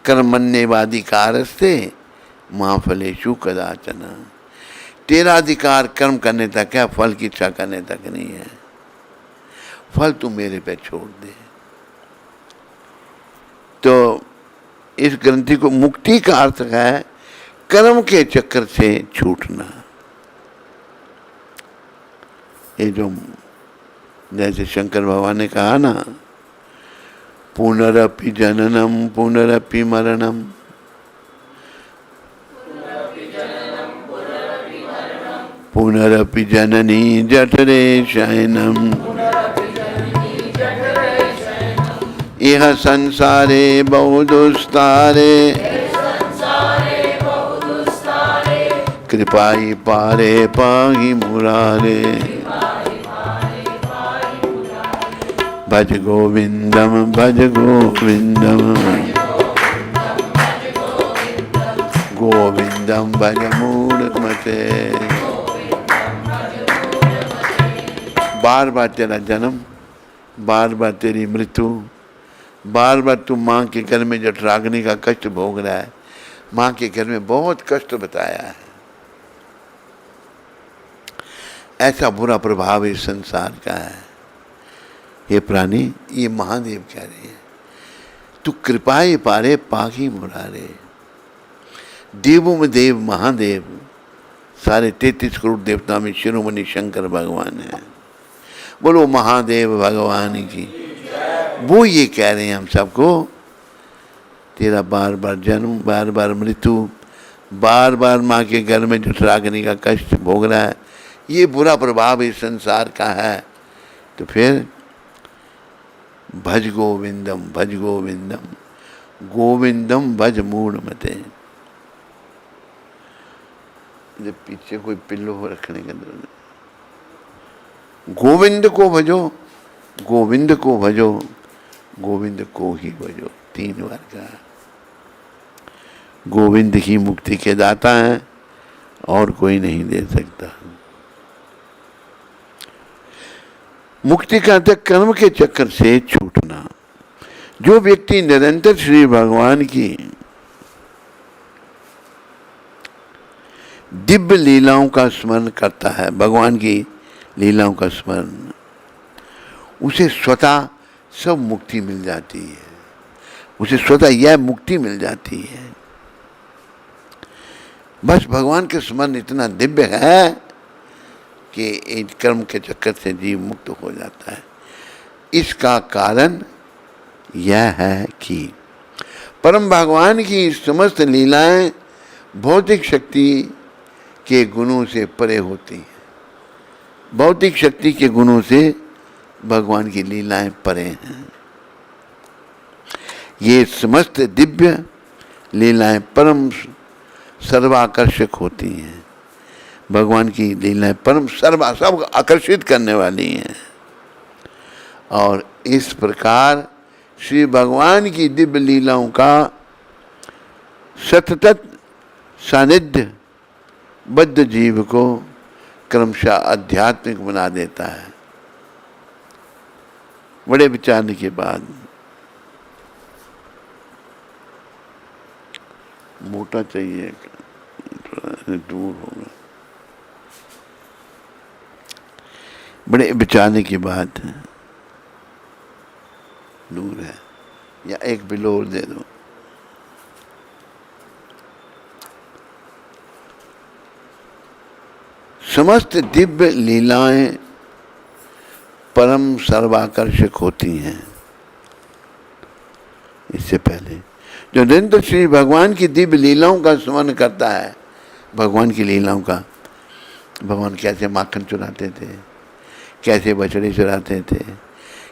कर्मण्येवाधिकारस्ते मां फलेषु कदाचन। तेरा अधिकार कर्म करने तक है, फल की इच्छा करने तक नहीं है। फल तू मेरे पे छोड़ दे। तो इस ग्रंथि को मुक्ति का अर्थ है कर्म के चक्कर से छूटना। ये जो जैसे शंकर भगवान ने कहा ना, पुनरपि जननम पुनरपि मरणम, पुनरपि जननी जठरे शयनम, इह संसारे बहुदुस्तारे, कृपाई पारे पाहि मुरारे, भज गोविंदम भज गोविंदम, गोविंदम भज मूढ़मते। बार बार तेरा जन्म, बार बार तेरी मृत्यु, बार बार तू माँ के घर में जठराग्नि का कष्ट भोग रहा है। माँ के घर में बहुत कष्ट बताया है। ऐसा बुरा प्रभाव इस संसार का है। ये प्राणी, ये महादेव कह रहे हैं, तू कृपाए पारे पाही मुरारे। देवों में देव महादेव, सारे 33 करोड़ देवता में शिरोमणि शंकर भगवान है। बोलो महादेव भगवान की। वो ये कह रहे हैं हम सबको, तेरा बार बार जन्म, बार बार मृत्यु, बार बार माँ के घर में जठराग्नि का कष्ट भोग रहा है, ये बुरा प्रभाव इस संसार का है। तो फिर भज गोविंदम भज गोविंदम, गोविंदम भज मूढ़मते। जब पीछे कोई पिल्लो हो रखने के अंदर, गोविंद को भजो, गोविंद को भजो, गोविंद को ही भजो। 3 बार का। गोविंद ही मुक्ति के दाता है और कोई नहीं दे सकता। मुक्ति का अर्थ कर्म के चक्कर से छूटना। जो व्यक्ति निरंतर श्री भगवान की दिव्य लीलाओं का स्मरण करता है, भगवान की लीलाओं का स्मरण, उसे स्वतः सब मुक्ति मिल जाती है। उसे स्वतः यह मुक्ति मिल जाती है। बस भगवान के स्मरण इतना दिव्य है कि इन कर्म के चक्कर से जीव मुक्त हो जाता है। इसका कारण यह है कि परम भगवान की समस्त लीलाएं भौतिक शक्ति के गुणों से परे होती हैं। भौतिक शक्ति के गुणों से भगवान की लीलाएं परे हैं। ये समस्त दिव्य लीलाएं परम सर्वाकर्षक होती हैं। भगवान की लीलाएं परम सब आकर्षित करने वाली हैं। और इस प्रकार श्री भगवान की दिव्य लीलाओं का सतत सानिध्य बद्ध जीव को क्रमशः आध्यात्मिक बना देता है। बड़े विचारने के बाद, मोटा चाहिए, थोड़ा दूर होगा। बड़े विचारने के बाद, दूर है, या एक बिलो और दे दो। समस्त दिव्य लीलाएं परम सर्वाकर्षक होती हैं। इससे पहले जो निरंतर श्री भगवान की दिव्य लीलाओं का स्मरण करता है, भगवान की लीलाओं का, भगवान कैसे माखन चुराते थे, कैसे बछड़े चुराते थे,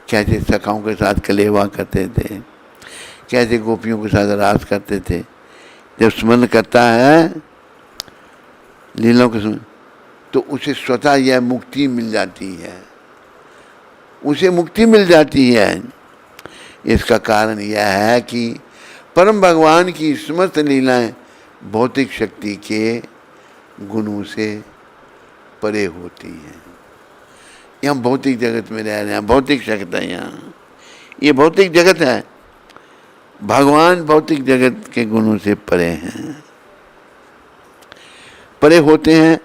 कैसे सखाओं के साथ कलेवा करते थे, कैसे गोपियों के साथ रास करते थे, जब स्मरण करता है लीलाओं के स्मरण, तो उसे स्वतः यह मुक्ति मिल जाती है। उसे मुक्ति मिल जाती है। इसका कारण यह है कि परम भगवान की समस्त लीलाएं भौतिक शक्ति के गुणों से परे होती हैं। यहाँ भौतिक जगत में रह रहे हैं, भौतिक शक्ति है यहाँ, ये भौतिक जगत है। भगवान भौतिक जगत के गुणों से परे हैं, परे होते हैं।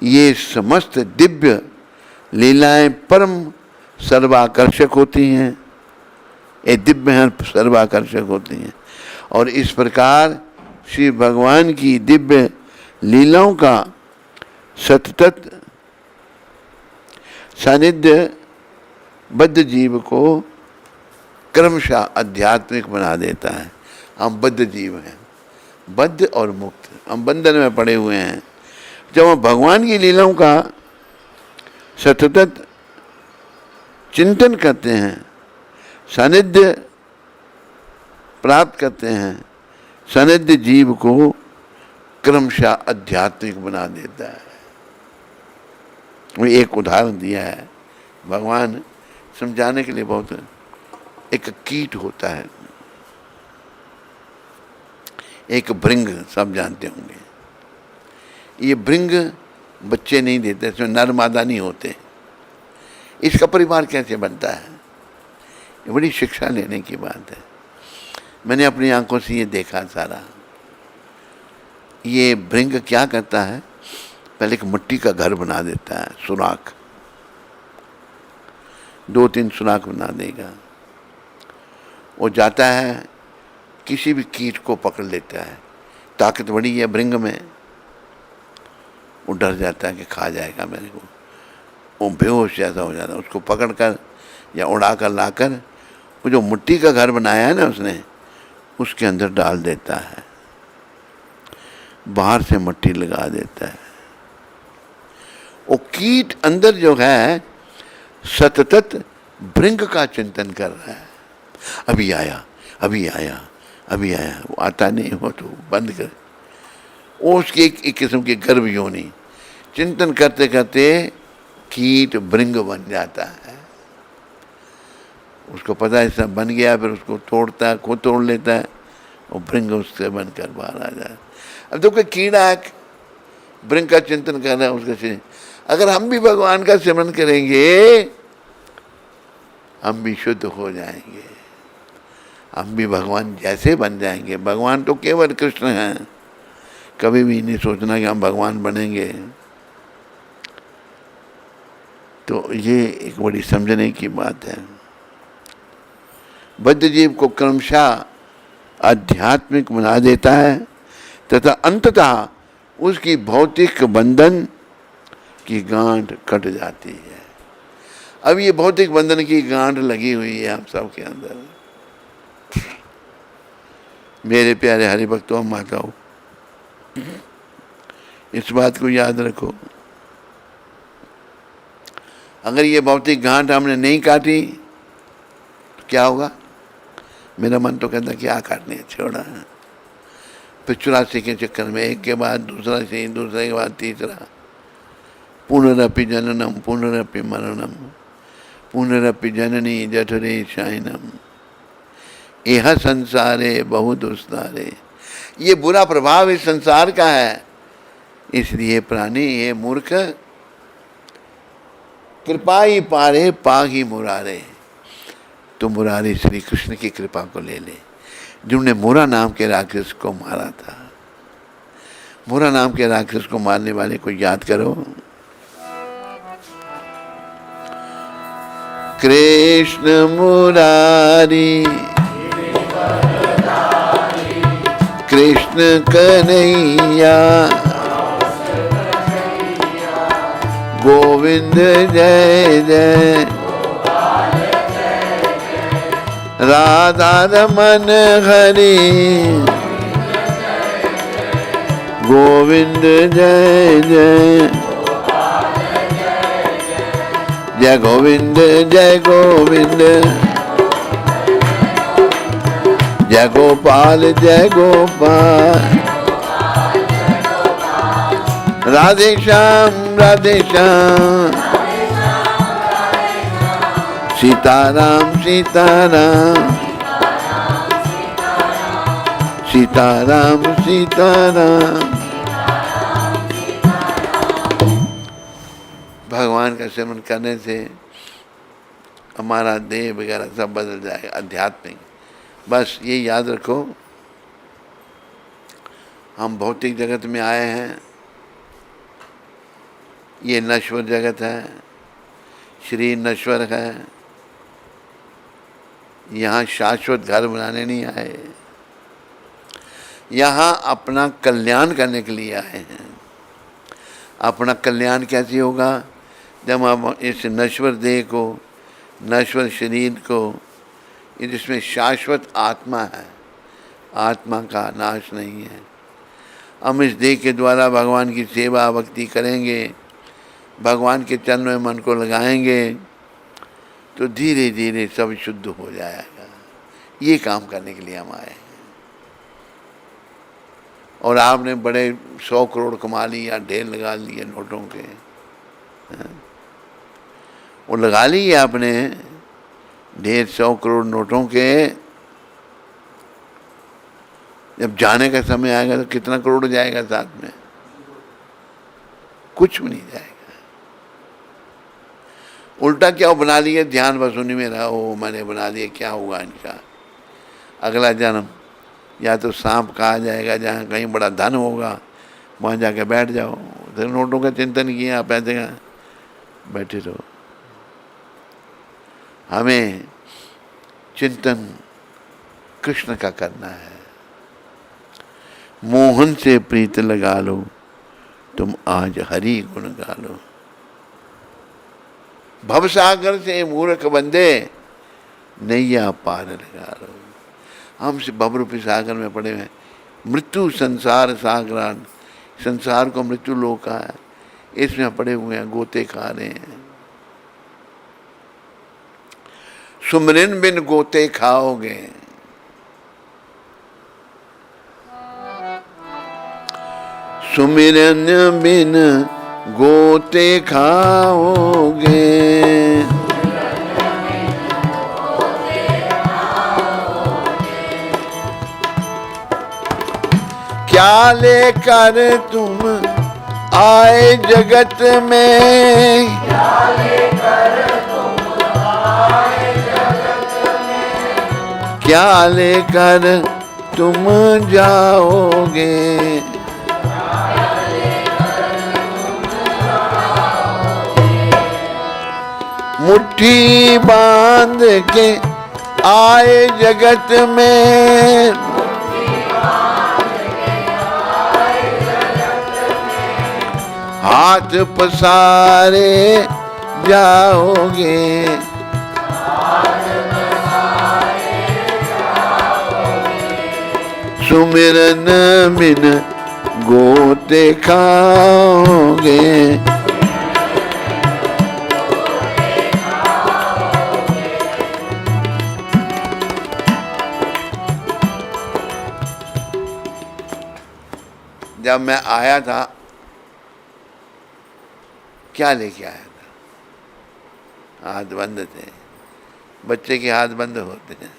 ये समस्त दिव्य लीलाएं परम सर्वाकर्षक होती हैं, ये दिव्य हैं, सर्वाकर्षक होती हैं। और इस प्रकार श्री भगवान की दिव्य लीलाओं का सतत सानिध्य बद्ध जीव को क्रमशः आध्यात्मिक बना देता है। हम बद्ध जीव हैं, बद्ध और मुक्त, हम बंधन में पड़े हुए हैं। जब हम भगवान की लीलाओं का सतत चिंतन करते हैं, सानिध्य प्राप्त करते हैं, सानिध्य जीव को क्रमशः आध्यात्मिक बना देता है। वो एक उदाहरण दिया है भगवान समझाने के लिए। बहुत एक कीट होता है, एक भृंग, सब जानते होंगे। ये भृंग बच्चे नहीं देते, इसमें नर मादा नहीं होते। इसका परिवार कैसे बनता है, ये बड़ी शिक्षा लेने की बात है। मैंने अपनी आंखों से ये देखा सारा। ये भृंग क्या करता है, पहले एक मिट्टी का घर बना देता है, सुराख, 2-3 सुराख बना देगा। वो जाता है, किसी भी कीट को पकड़ लेता है, ताकत बड़ी है भृंग में, वो डर जाता है कि खा जाएगा मेरे को, वो बेहोश जैसा हो जाता है। उसको पकड़ कर या उड़ा कर ला कर वो जो मिट्टी का घर बनाया है ना उसने, उसके अंदर डाल देता है, बाहर से मिट्टी लगा देता है। वो कीट अंदर जो है सतत भृंग का चिंतन कर रहा है, अभी आया, अभी आया, अभी आया। वो आता नहीं हो तो बंद कर। वो उसकी एक किस्म की गर्भ योनि चिंतन करते करते कीट भृंग बन जाता है। उसको पता है सब बन गया, फिर उसको तोड़ता है, खुद तोड़ लेता है, और भृंग उससे बनकर बाहर आ जाए। अब तो कोई कीड़ा भृंग का चिंतन कर रहा है उसका। अगर हम भी भगवान का सिमरन करेंगे, हम भी शुद्ध हो जाएंगे, हम भी भगवान जैसे बन जाएंगे। भगवान तो केवल कृष्ण हैं, कभी भी नहीं सोचना कि हम भगवान बनेंगे। तो ये एक बड़ी समझने की बात है। बद्ध जीव को क्रमशः आध्यात्मिक बना देता है तथा अंततः उसकी भौतिक बंधन की गांठ कट जाती है। अब ये भौतिक बंधन की गांठ लगी हुई है आप सबके अंदर। मेरे प्यारे हरि भक्तों, माताओं, इस बात को याद रखो। अगर ये भौतिक गांठ हमने नहीं काटी तो क्या होगा? मेरा मन तो कहता क्या काटने, छोड़ा। फिर 84 के चक्कर में एक के बाद दूसरा सही, दूसरे के बाद तीसरा, पुनरपि जननम पुनरपि मरणम पुनरपि जननी जठरे शायनम यह संसारे बहुत दुस्तारे। ये बुरा प्रभाव इस संसार का है। इसलिए प्राणी ये मूर्ख कृपा ही पारे पागी मुरारे। तो मुरारी श्री कृष्ण की कृपा को ले ले, जिन्होंने मुरा नाम के राक्षस को मारा था। मुरा नाम के राक्षस को मारने वाले को याद करो। कृष्ण मुरारी कृष्ण कन्हैया गोविंद जय जय राधा रमन हरि गोविंद जय जय जय गोविंद जय गोविंद जय गोपाल जय गोपाल राधे श्याम सीताराम सीताराम सीताराम सीताराम। भगवान का सिमरन करने से हमारा देह वगैरह सब बदल जाएगा, आध्यात्मिक। बस ये याद रखो, हम भौतिक जगत में आए हैं, ये नश्वर जगत है, शरीर नश्वर है, यहाँ शाश्वत घर बनाने नहीं आए, यहाँ अपना कल्याण करने के लिए आए हैं। अपना कल्याण कैसे होगा? जब हम इस नश्वर देह को, नश्वर शरीर को, जिसमें शाश्वत आत्मा है, आत्मा का नाश नहीं है, हम इस देह के द्वारा भगवान की सेवा भक्ति करेंगे, भगवान के चरणों में मन को लगाएंगे, तो धीरे धीरे सब शुद्ध हो जाएगा। ये काम करने के लिए हम आए हैं। और आपने बड़े 100 करोड़ कमा लिया, ढेर लगा लिए नोटों के, वो लगा लिए आपने ढेर 100 करोड़ नोटों के, जब जाने का समय आएगा तो कितना करोड़ जाएगा साथ में? कुछ भी नहीं जाएगा। उल्टा क्या बना लिया, ध्यान बस उन्हीं में रहा, वो मैंने बना लिया, क्या होगा इनका अगला जन्म? या तो सांप कहा जाएगा, जहाँ कहीं बड़ा धन होगा वहाँ जाके बैठ जाओ, तो नोटों का चिंतन किया, आप ऐसे बैठे रहो। हमें चिंतन कृष्ण का करना है। मोहन से प्रीत लगा लो, तुम आज हरि गुण गा लो। भवसागर से मूर्ख बंदे, नैया पार लगा लो। हम से भवरूपी सागर में पड़े हुए हैं। मृत्यु संसार सागरान, संसार को मृत्यु लोक का है, इसमें पड़े हुए हैं, गोते खा रहे हैं। सुमरन बिन गोते खाओगे, सुमिरन बिन गोते खाओगे। क्या लेकर तुम आए जगत में, क्या लेकर तुम आए जगत में, क्या लेकर तुम जाओगे, क्या लेकर तुम जाओगे। मुट्ठी बांध के आए जगत में, हाथ पसारे जाओगे, हाथ पसारे जाओगे। सुमिरन बिन गोते खाओगे, जब मैं आया था क्या लेके आया था? हाथ बंद थे। बच्चे के हाथ बंद होते हैं।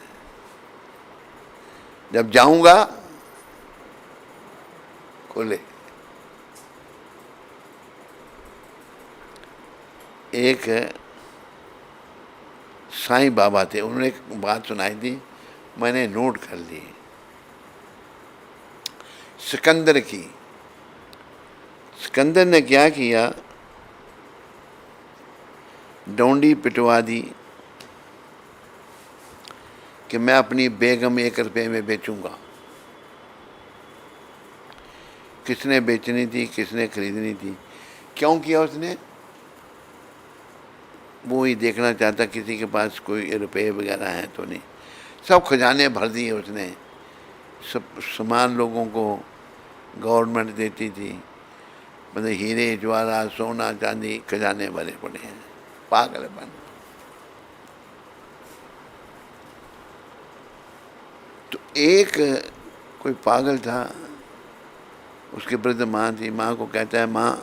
जब जाऊंगा खोले। एक साईं बाबा थे, उन्होंने एक बात सुनाई थी, मैंने नोट कर ली। सिकंदर की, सिकंदर ने क्या किया, डोंडी पिटवा दी कि मैं अपनी बेगम 1 रुपये में बेचूंगा। किसने बेचनी थी, किसने खरीदनी थी, क्यों किया उसने? वो ही देखना चाहता किसी के पास कोई रुपये वगैरह हैं तो नहीं। सब खजाने भर दिए उसने, सब सामान लोगों को गवर्नमेंट देती थी, मतलब हीरे ज्वारा सोना चांदी खजाने भरे पड़े हैं। पागलपन। तो एक कोई पागल था, उसके वृद्ध माँ थी, माँ को कहता है, माँ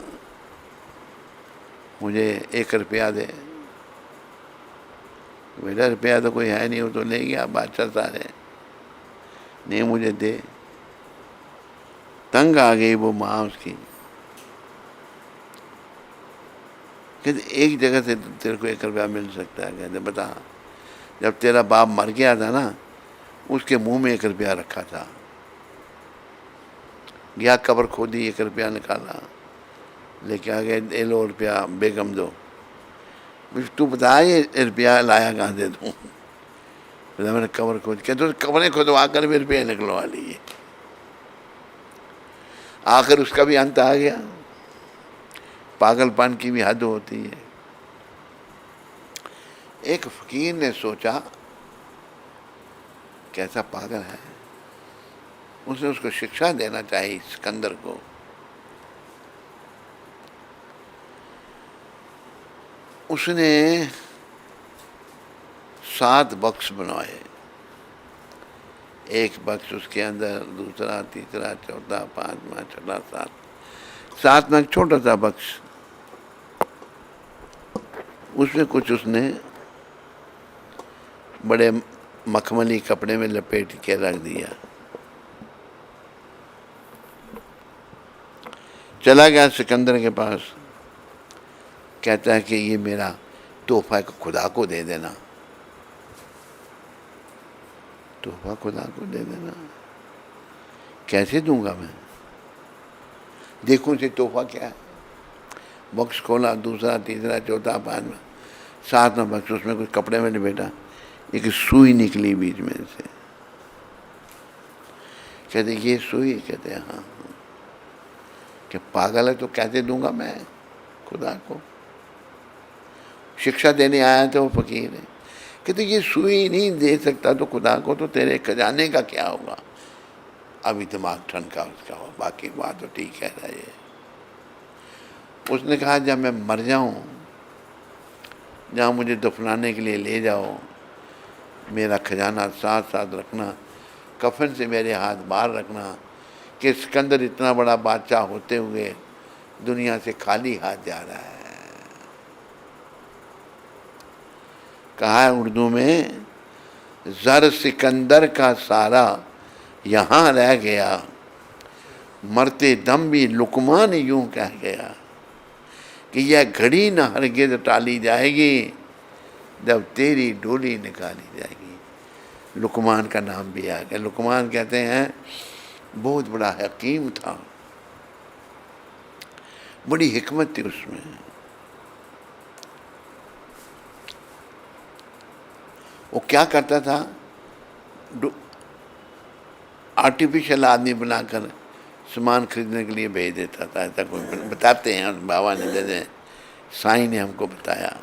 मुझे 1 रुपया दे। बेटा रुपया तो कोई है नहीं, वो तो ले गया बादशाह सारे, नहीं मुझे दे। तंग आ गई वो माँ उसकी, कहते एक जगह से तेरे को 1 रुपया मिल सकता है। कहते बता। जब तेरा बाप मर गया था ना, उसके मुंह में 1 रुपया रखा था। गया कब्र खोदी, 1 रुपया निकाला, लेके आ गए, 1 लो रुपया बेगम दो। तू बता ये रुपया लाया कहाँ से तू? मैंने कब्र खोद के, तो कब्रें खुदवा कर भी रुपये निकलवा लिए। आखिर उसका भी अंत आ गया। पागलपन की भी हद होती है। एक फकीर ने सोचा कैसा पागल है, उसने उसको शिक्षा देना चाहिए सिकंदर को। उसने 7 बक्स बनवाए, एक बक्स उसके अंदर, दूसरा, तीसरा, चौथा, 5वां, 6वां, 7 में छोटा सा बक्स, उसमें कुछ उसने बड़े मखमली कपड़े में लपेट के रख दिया। चला गया सिकंदर के पास, कहता है कि ये मेरा तोहफा खुदा को दे देना। तोहफा खुदा को दे देना? कैसे दूंगा मैं? देखूं से तोहफा क्या है। बक्स खोला, दूसरा, तीसरा, चौथा, 5वां, 7वां बक्स, उसमें कुछ कपड़े में लपेटा, एक सुई निकली बीच में से। कहते ये सुई? कहते हाँ। क्या पागल है तो कैसे दूंगा मैं खुदा को? शिक्षा देने आया तो वो फकीर है। कहते ये सुई नहीं दे सकता तो खुदा को, तो तेरे खजाने का क्या होगा? अभी दिमाग ठनका उसका हो, बाकी बात तो ठीक कह रहा है। उसने कहा जब मैं मर जाऊं, जहाँ मुझे दफनाने के लिए ले जाओ, मेरा खजाना साथ साथ रखना, कफन से मेरे हाथ बाहर रखना कि सिकंदर इतना बड़ा बादशाह होते हुए दुनिया से खाली हाथ जा रहा है। कहा है उर्दू में, ज़र सिकंदर का सारा यहाँ रह गया, मरते दम भी लुकमान यूं कह गया कि यह घड़ी न हरगिज़ टाली जाएगी, जब तेरी डोली निकाली जाएगी। लुकमान का नाम भी आ गया। लुकमान कहते हैं बहुत बड़ा हकीम था, बड़ी हिकमत थी उसमें। वो क्या करता था, आर्टिफिशियल आदमी बनाकर सामान खरीदने के लिए भेज देता था। ऐसा कोई बताते हैं, बाबा ने दे साईं ने हमको बताया।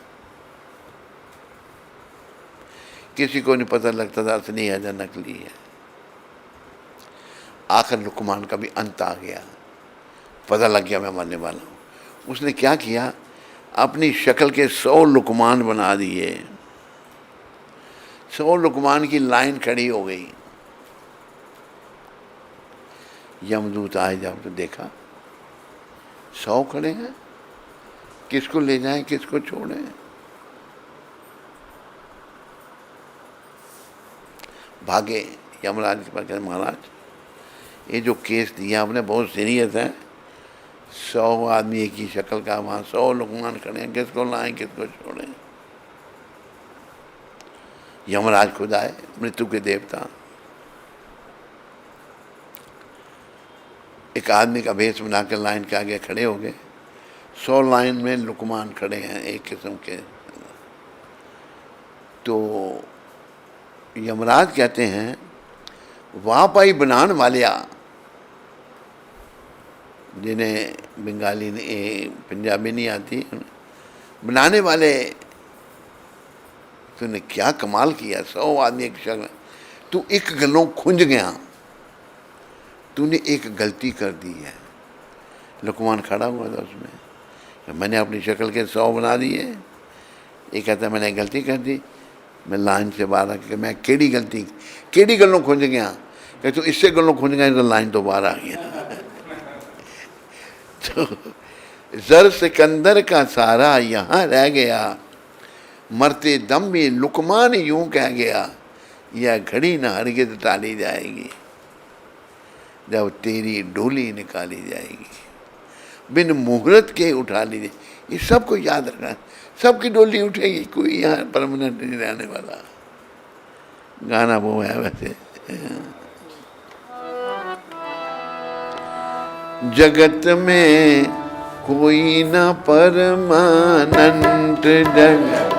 किसी को नहीं पता लगता था असली है या नकली है। आखिर लुकमान का भी अंत आ गया, पता लग गया मैं मरने वाला हूँ। उसने क्या किया, अपनी शक्ल के 100 लुकमान बना दिए। 100 लुकमान की लाइन खड़ी हो गई। यमदूत आए जब तो देखा 100 खड़े हैं, किसको ले जाएं किसको छोड़ें। भागे यमराज के पास, महाराज ये जो केस दिया आपने बहुत सीरियस है, 100 आदमी एक ही शक्ल का, वहाँ 100 लुकमान खड़े हैं, किसको लाएं किसको छोड़ें। यमराज खुद आए, मृत्यु के देवता। एक आदमी का भेष बनाकर लाइन के आगे खड़े हो गए। 100 लाइन में लुकमान खड़े हैं एक किस्म के। तो यमराज कहते हैं, वाह पाई बनान वालिया, जिन्हें बंगाली ने पंजाबी नहीं आती, बनाने वाले, तूने क्या कमाल किया। 100 आदमी एक शक्ल, तू एक गलों खुंज गया, तूने एक गलती कर दी है। लुकमान खड़ा हुआ था उसमें, मैंने अपनी शक्ल के 100 बना दिए। ये कहता है मैंने गलती कर दी। मैं लाइन से बाहर आ के, मैं केड़ी गलती, केड़ी गलों खुंज गया? कहते तो इससे गलों खुंज गया तो लाइन तो बाहर आ गया। तो ज़र सिकंदर का सारा यहाँ रह गया, मरते दम भी लुकमान यूं कह गया, यह घड़ी न हरगिज़ टाली जाएगी, जब तेरी डोली निकाली जाएगी, बिन मुहूर्त के उठा ली जाएगी। ये सबको याद रखना, सबकी डोली उठेगी, कोई यहाँ परमानेंट नहीं रहने वाला। गाना वो है वैसे। जगत में कोई न परमानंद, जगत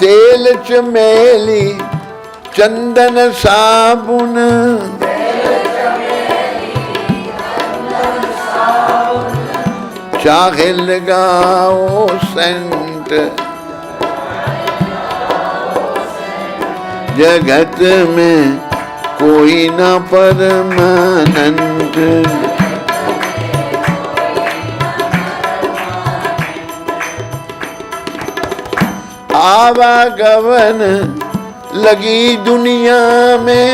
तेल चमेली चंदन साबुन, चाहे लगाओ सेंट, जगत में कोई न परमानंद। आवागमन लगी दुनिया में,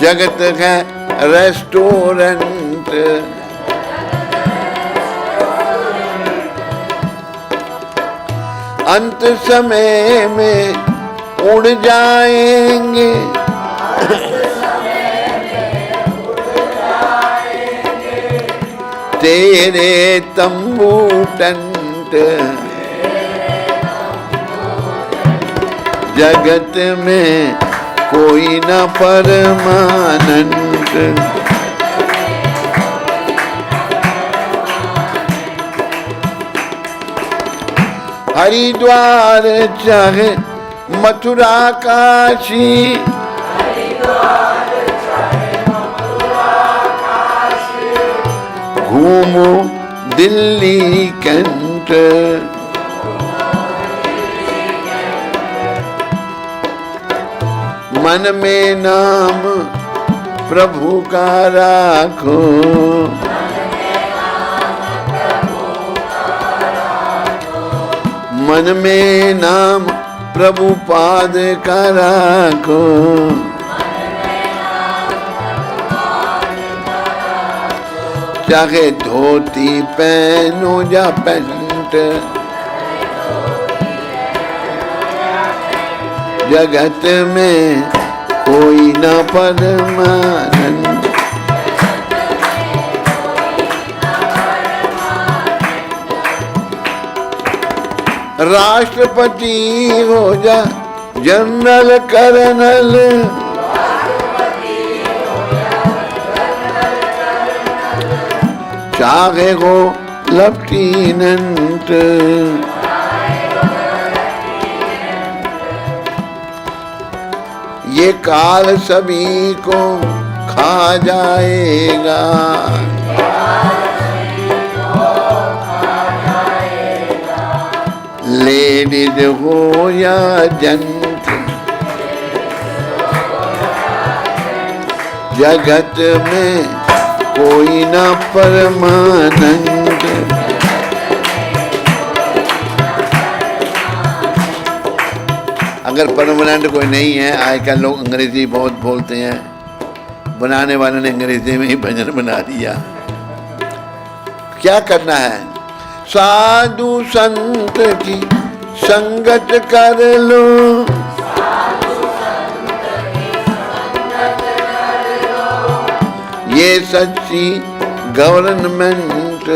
जगत है रेस्टोरेंट, अंत समय में उड़ जाएंगे, तेरे तंबू टंट, जगत में कोई न परमानंद। हरिद्वार चाहे मथुरा काशी, घूमो दिल्ली कैंट, मन में नाम प्रभु का राखो, मन में नाम प्रभु पाद का राखो, चाहे धोती पहनो या पैंट, जगत में कोई न परमानंद। राष्ट्रपति हो जा जनरल कर्नल, चाहे हो लेफ्टिनेंट, ये काल सभी को खा जाएगा, लेडीज हो या जेंट, जगत में कोई न परमानंद। अगर परमानेंट कोई नहीं है, आजकल लोग अंग्रेजी बहुत बोलते हैं, बनाने वाले ने अंग्रेजी में ही भजन बना दिया। क्या करना है? साधु संत की संगत कर लो, ये सच्ची गवर्नमेंट,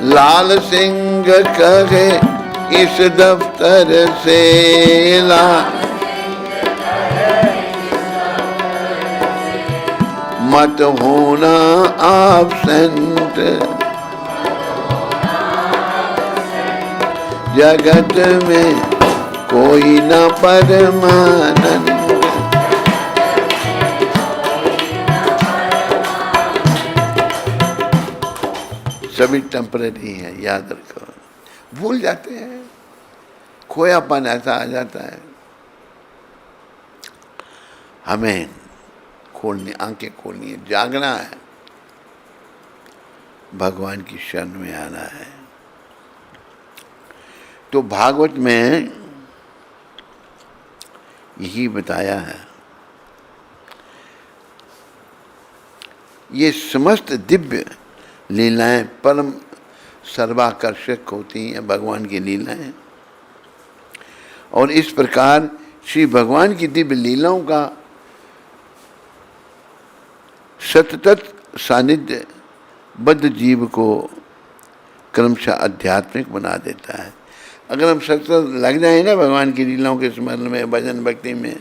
लाल सिंह कहे इस दफ्तर से ला, मत होना एब्सेंट, जगत में कोई न परमानंद। सभी टेम्परेरी है, याद रखो। भूल जाते हैं, खोयापन ऐसा आ जाता है। हमें खोलनी, आंखें खोलनी है, जागना है, भगवान की शरण में आना है। तो भागवत में यही बताया है, ये समस्त दिव्य लीलाएं परम सर्वाकर्षक होती हैं, भगवान की लीलाएं। और इस प्रकार श्री भगवान की दिव्य लीलाओं का सतत सानिध्य बद्ध जीव को क्रमशः आध्यात्मिक बना देता है। अगर हम सतत लग जाए ना भगवान की लीलाओं के स्मरण में, भजन भक्ति में,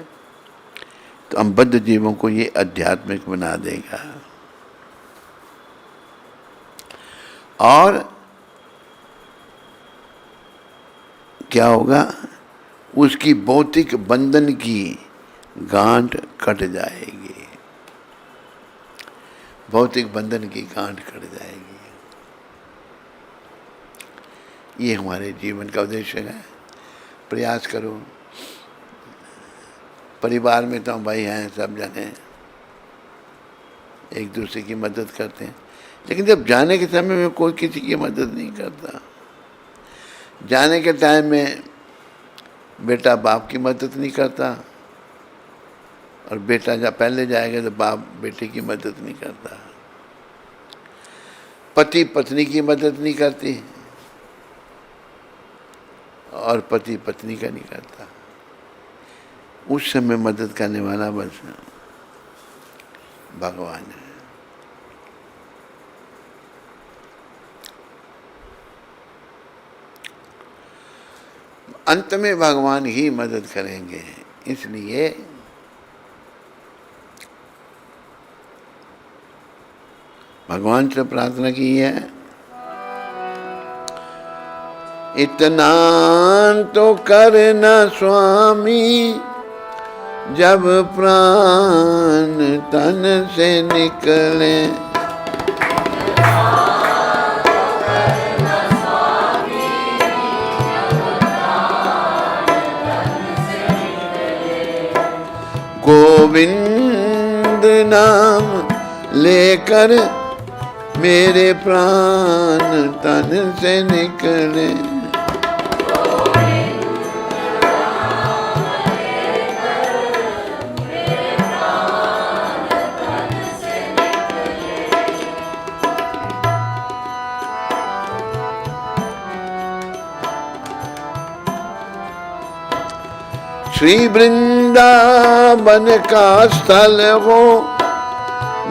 तो हम बद्ध जीवों को ये आध्यात्मिक बना देगा। और क्या होगा, उसकी भौतिक बंधन की गांठ कट जाएगी, भौतिक बंधन की गांठ कट जाएगी। ये हमारे जीवन का उद्देश्य है। प्रयास करो। परिवार में तो हम भाई हैं, सब जने एक दूसरे की मदद करते हैं, लेकिन जब जाने के समय में कोई किसी की मदद नहीं करता। जाने के टाइम में बेटा बाप की मदद नहीं करता, और बेटा जब पहले जाएगा तो बाप बेटे की मदद नहीं करता। पति पत्नी की मदद नहीं करती, और पति पत्नी का नहीं करता। उस समय मदद करने वाला बस भगवान है। अंत में भगवान ही मदद करेंगे। इसलिए भगवान से प्रार्थना की है, इतना तो करना स्वामी, जब प्राण तन से निकले। गोविंद नाम लेकर मेरे प्राण तन से निकले। श्री वृंदावन का स्थल हो,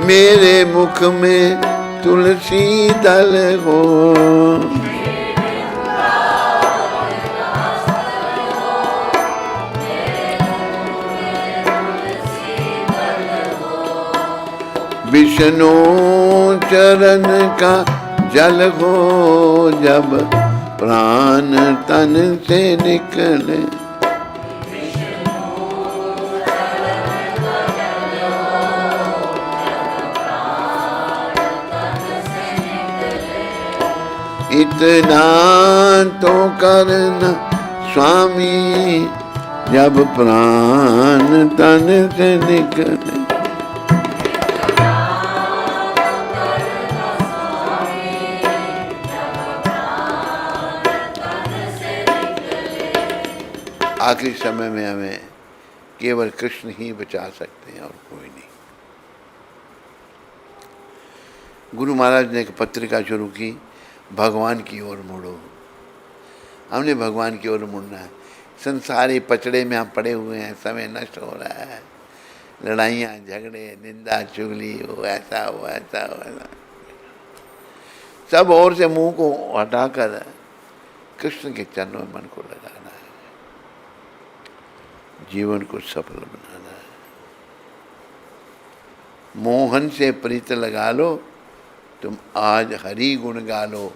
मेरे मुख में तुलसी दल हो। विष्णु चरण का जल हो, जब प्राण तन से निकले। इतना तो करना स्वामी, जब प्राण तन से निकले। आखिरी समय में हमें केवल कृष्ण ही बचा सकते हैं और कोई नहीं। गुरु महाराज ने एक पत्रिका शुरू की, भगवान की ओर मुड़ो। हमने भगवान की ओर मुड़ना है। संसारी पचड़े में हम पड़े हुए हैं, समय नष्ट हो रहा है, लड़ाइयाँ झगड़े निंदा चुगली, वो ऐसा हो ऐसा हो ऐसा। सब ओर से मुंह को हटाकर कृष्ण के चरणों में मन को लगाना है, जीवन को सफल बनाना है। मोहन से प्रीत लगा लो, तुम आज हरि गुण गा लो।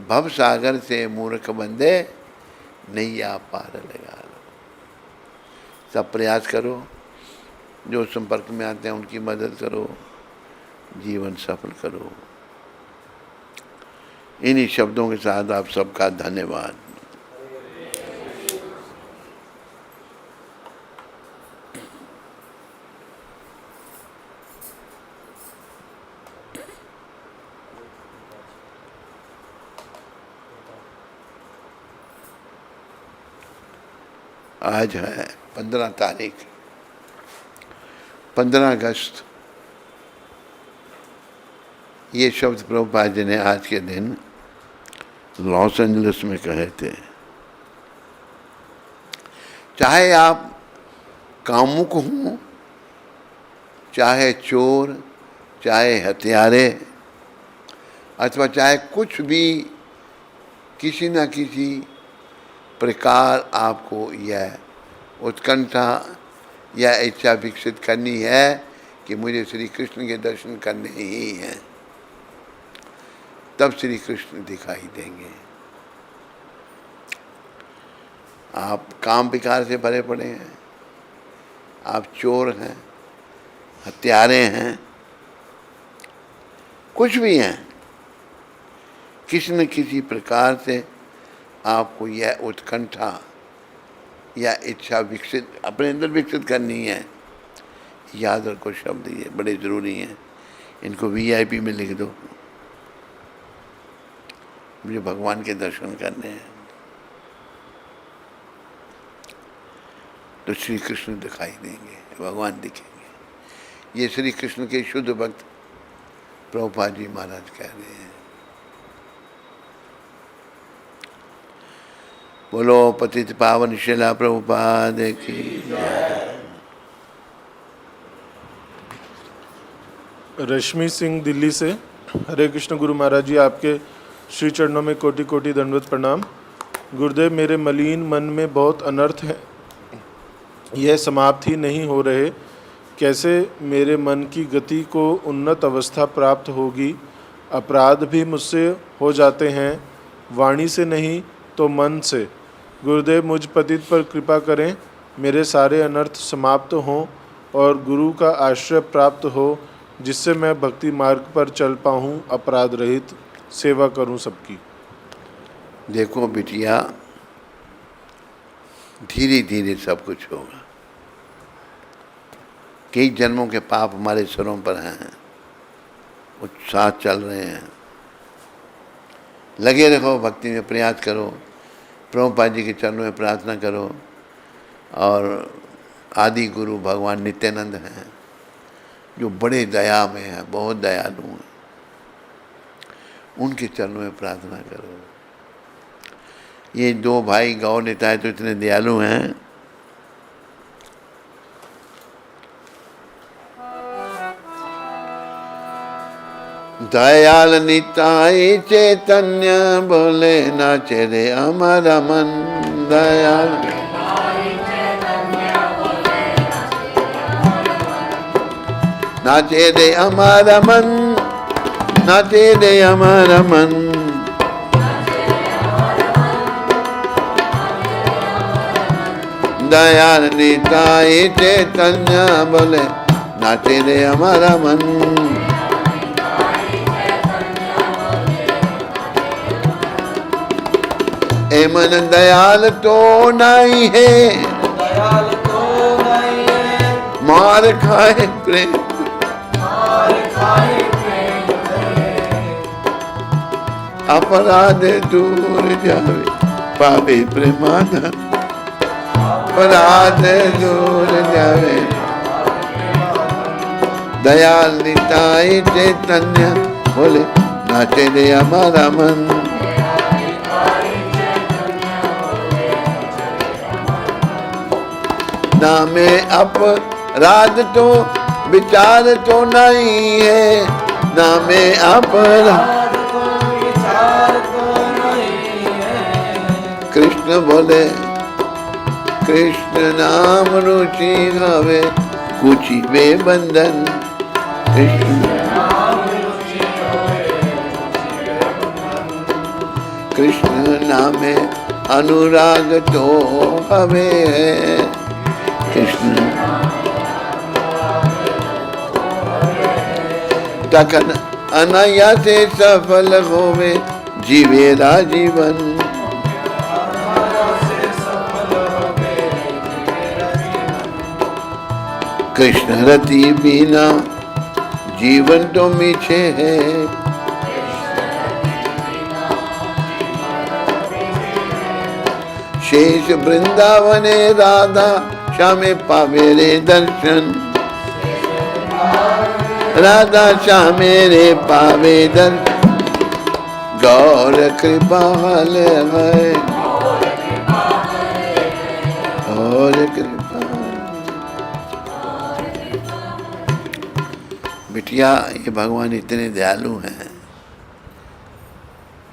भव सागर से मूर्ख बंदे, नैया पार लगा लो। सब प्रयास करो, जो संपर्क में आते हैं उनकी मदद करो, जीवन सफल करो। इन्हीं शब्दों के साथ आप सबका धन्यवाद। आज है 15 तारीख, 15 अगस्त। ये शब्द प्रभुपाद जी ने आज के दिन लॉस एंजलिस में कहे थे। चाहे आप कामुक हों, चाहे चोर, चाहे हथियारे अथवा चाहे कुछ भी किसी न किसी प्रकार आपको यह उत्कंठा या इच्छा विकसित करनी है कि मुझे श्री कृष्ण के दर्शन करने ही हैं, तब श्री कृष्ण दिखाई देंगे। आप काम विकार से भरे पड़े हैं, आप चोर हैं, हत्यारे हैं, कुछ भी हैं, किसी न किसी प्रकार से आपको यह उत्कंठा या इच्छा विकसित अपने अंदर विकसित करनी है। याद रखो शब्द ये बड़े ज़रूरी हैं, इनको VIP में लिख दो। मुझे भगवान के दर्शन करने हैं तो श्री कृष्ण दिखाई देंगे, भगवान दिखेंगे। ये श्री कृष्ण के शुद्ध भक्त प्रभुपाद जी महाराज कह रहे हैं। बोलो पतित पावन शिला प्रभुपाद की जय। रश्मि सिंह दिल्ली से। हरे कृष्ण गुरु महाराज जी, आपके श्री चरणों में कोटि कोटि दंडवत प्रणाम। गुरुदेव, मेरे मलिन मन में बहुत अनर्थ है, यह समाप्त ही नहीं हो रहे। कैसे मेरे मन की गति को उन्नत अवस्था प्राप्त होगी? अपराध भी मुझसे हो जाते हैं, वाणी से नहीं तो मन से। गुरुदेव, मुझ पतित पर कृपा करें, मेरे सारे अनर्थ समाप्त हों और गुरु का आश्रय प्राप्त हो, जिससे मैं भक्ति मार्ग पर चल पाऊँ, अपराध रहित सेवा करूँ सबकी। देखो बिटिया, धीरे धीरे सब कुछ होगा। कई जन्मों के पाप हमारे सिरों पर हैं, उत्साह चल रहे हैं। लगे रहो, भक्ति में प्रयास करो, प्रभुपाद जी के चरणों में प्रार्थना करो। और आदि गुरु भगवान नित्यानंद हैं, जो बड़े दया में हैं, बहुत दयालु हैं, उनके चरणों में प्रार्थना करो। ये दो भाई गौ निताय तो इतने दयालु हैं, दयाल निताय चैतन्य बोले नाचे रे अमर मन। दयाल नाचे रे अमर मन, नाचे रे अमर मन। दयाल निताय चैतन्य बोले नाचे रे अमर मन। ए मन दयाल तो नहीं है, मार खाए प्रेम, अपराध दूर जावे पावे प्रेमानंद। अपराध दूर जावे दयाल निताय चैतन्य बोले नाचे रे हमारा मन। ना में अपराध तो विचार तो नहीं है, ना में अपराध तो विचार तो नहीं है। कृष्ण बोले कृष्ण नाम रुचि हवे कुछ वे बंधन। कृष्ण नाम रुचि हवे कृष्ण नामे अनुराग तो हवे है। कृष्ण तखन अनया से सफल होवे जीवेरा जीवन। कृष्ण रति बिना जीवन तो मीछे है। शेष वृंदावने राधा श्यामे पावे रे दर्शन। राधा श्यामे रे पावे दर्शन। गौर कृपा है, गौर कृपा। बिटिया ये भगवान इतने दयालु हैं,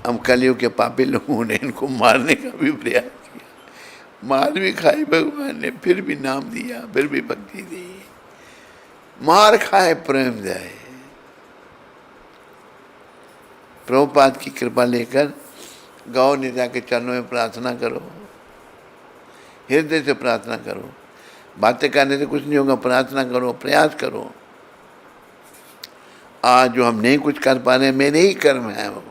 हम कलयुग के पापी लोगों ने इनको मारने का भी प्रयास किया, मार भी खाई भगवान ने, फिर भी नाम दिया, फिर भी भक्ति दी। मार खाए प्रेम जाए। प्रभुपाद की कृपा लेकर गौ नित्या के चरणों में प्रार्थना करो, हृदय से प्रार्थना करो। बातें करने से कुछ नहीं होगा, प्रार्थना करो, प्रयास करो। आज जो हम नहीं कुछ कर पा रहे, मेरे ही कर्म है, वो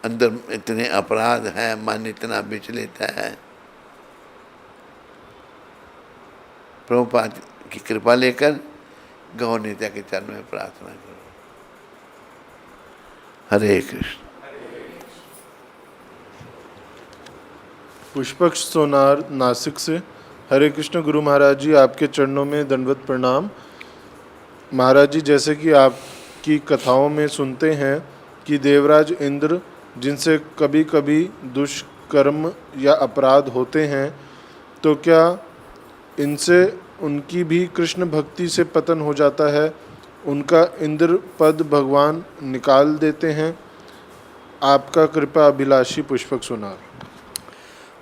अंदर इतने अपराध हैं, मन इतना विचलित है। प्रभुपाद की कृपा लेकर गौ नित्या के चरणों में प्रार्थना करो। हरे कृष्ण। पुष्पक सोनार नासिक से। हरे कृष्ण गुरु महाराज जी, आपके चरणों में दंडवत प्रणाम। महाराज जी, जैसे कि आपकी कथाओं में सुनते हैं कि देवराज इंद्र जिनसे कभी कभी दुष्कर्म या अपराध होते हैं, तो क्या इनसे उनकी भी कृष्ण भक्ति से पतन हो जाता है, उनका इंद्र पद भगवान निकाल देते हैं? आपका कृपा अभिलाषी पुष्पक सोनार।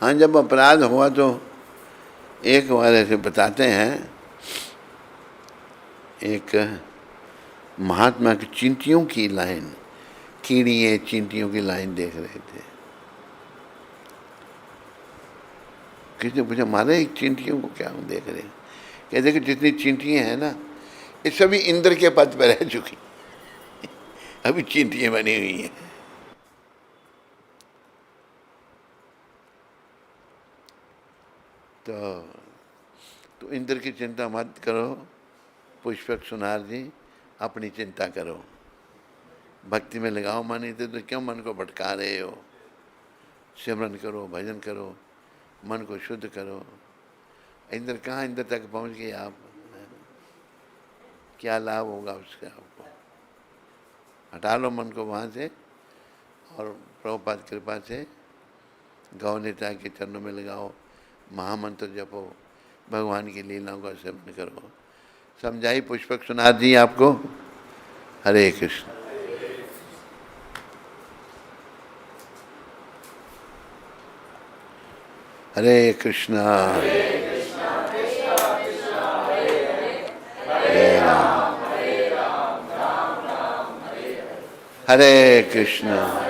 हाँ, जब अपराध हुआ तो एक बार ऐसे बताते हैं, एक महात्मा की चींटियों की लाइन, कीड़िए चींटियों की लाइन देख रहे थे। किसी ने पूछा, मारे चींटियों को क्या हम देख रहे हैं? कहते कि जितनी चींटियाँ हैं ना, ये सभी इंद्र के पद पर रह चुकी, अभी चींटियाँ बनी हुई हैं। तो इंद्र की चिंता मत करो पुष्पक सुनार जी, अपनी चिंता करो, भक्ति में लगाओ मन। इतने तो क्यों मन को भटका रहे हो? सिमरन करो, भजन करो, मन को शुद्ध करो। इंद्र कहाँ, इंद्र तक पहुँच गए आप, क्या लाभ होगा उसका आपको? हटा लो मन को वहाँ से और प्रभुपाद कृपा से गौ नित्या के चरणों में लगाओ, महामंत्र जपो, भगवान की लीलाओं का सेवन करो। समझाई पुष्पक सुनार जी आपको? हरे कृष्ण। हरे कृष्णा, हरे कृष्णा।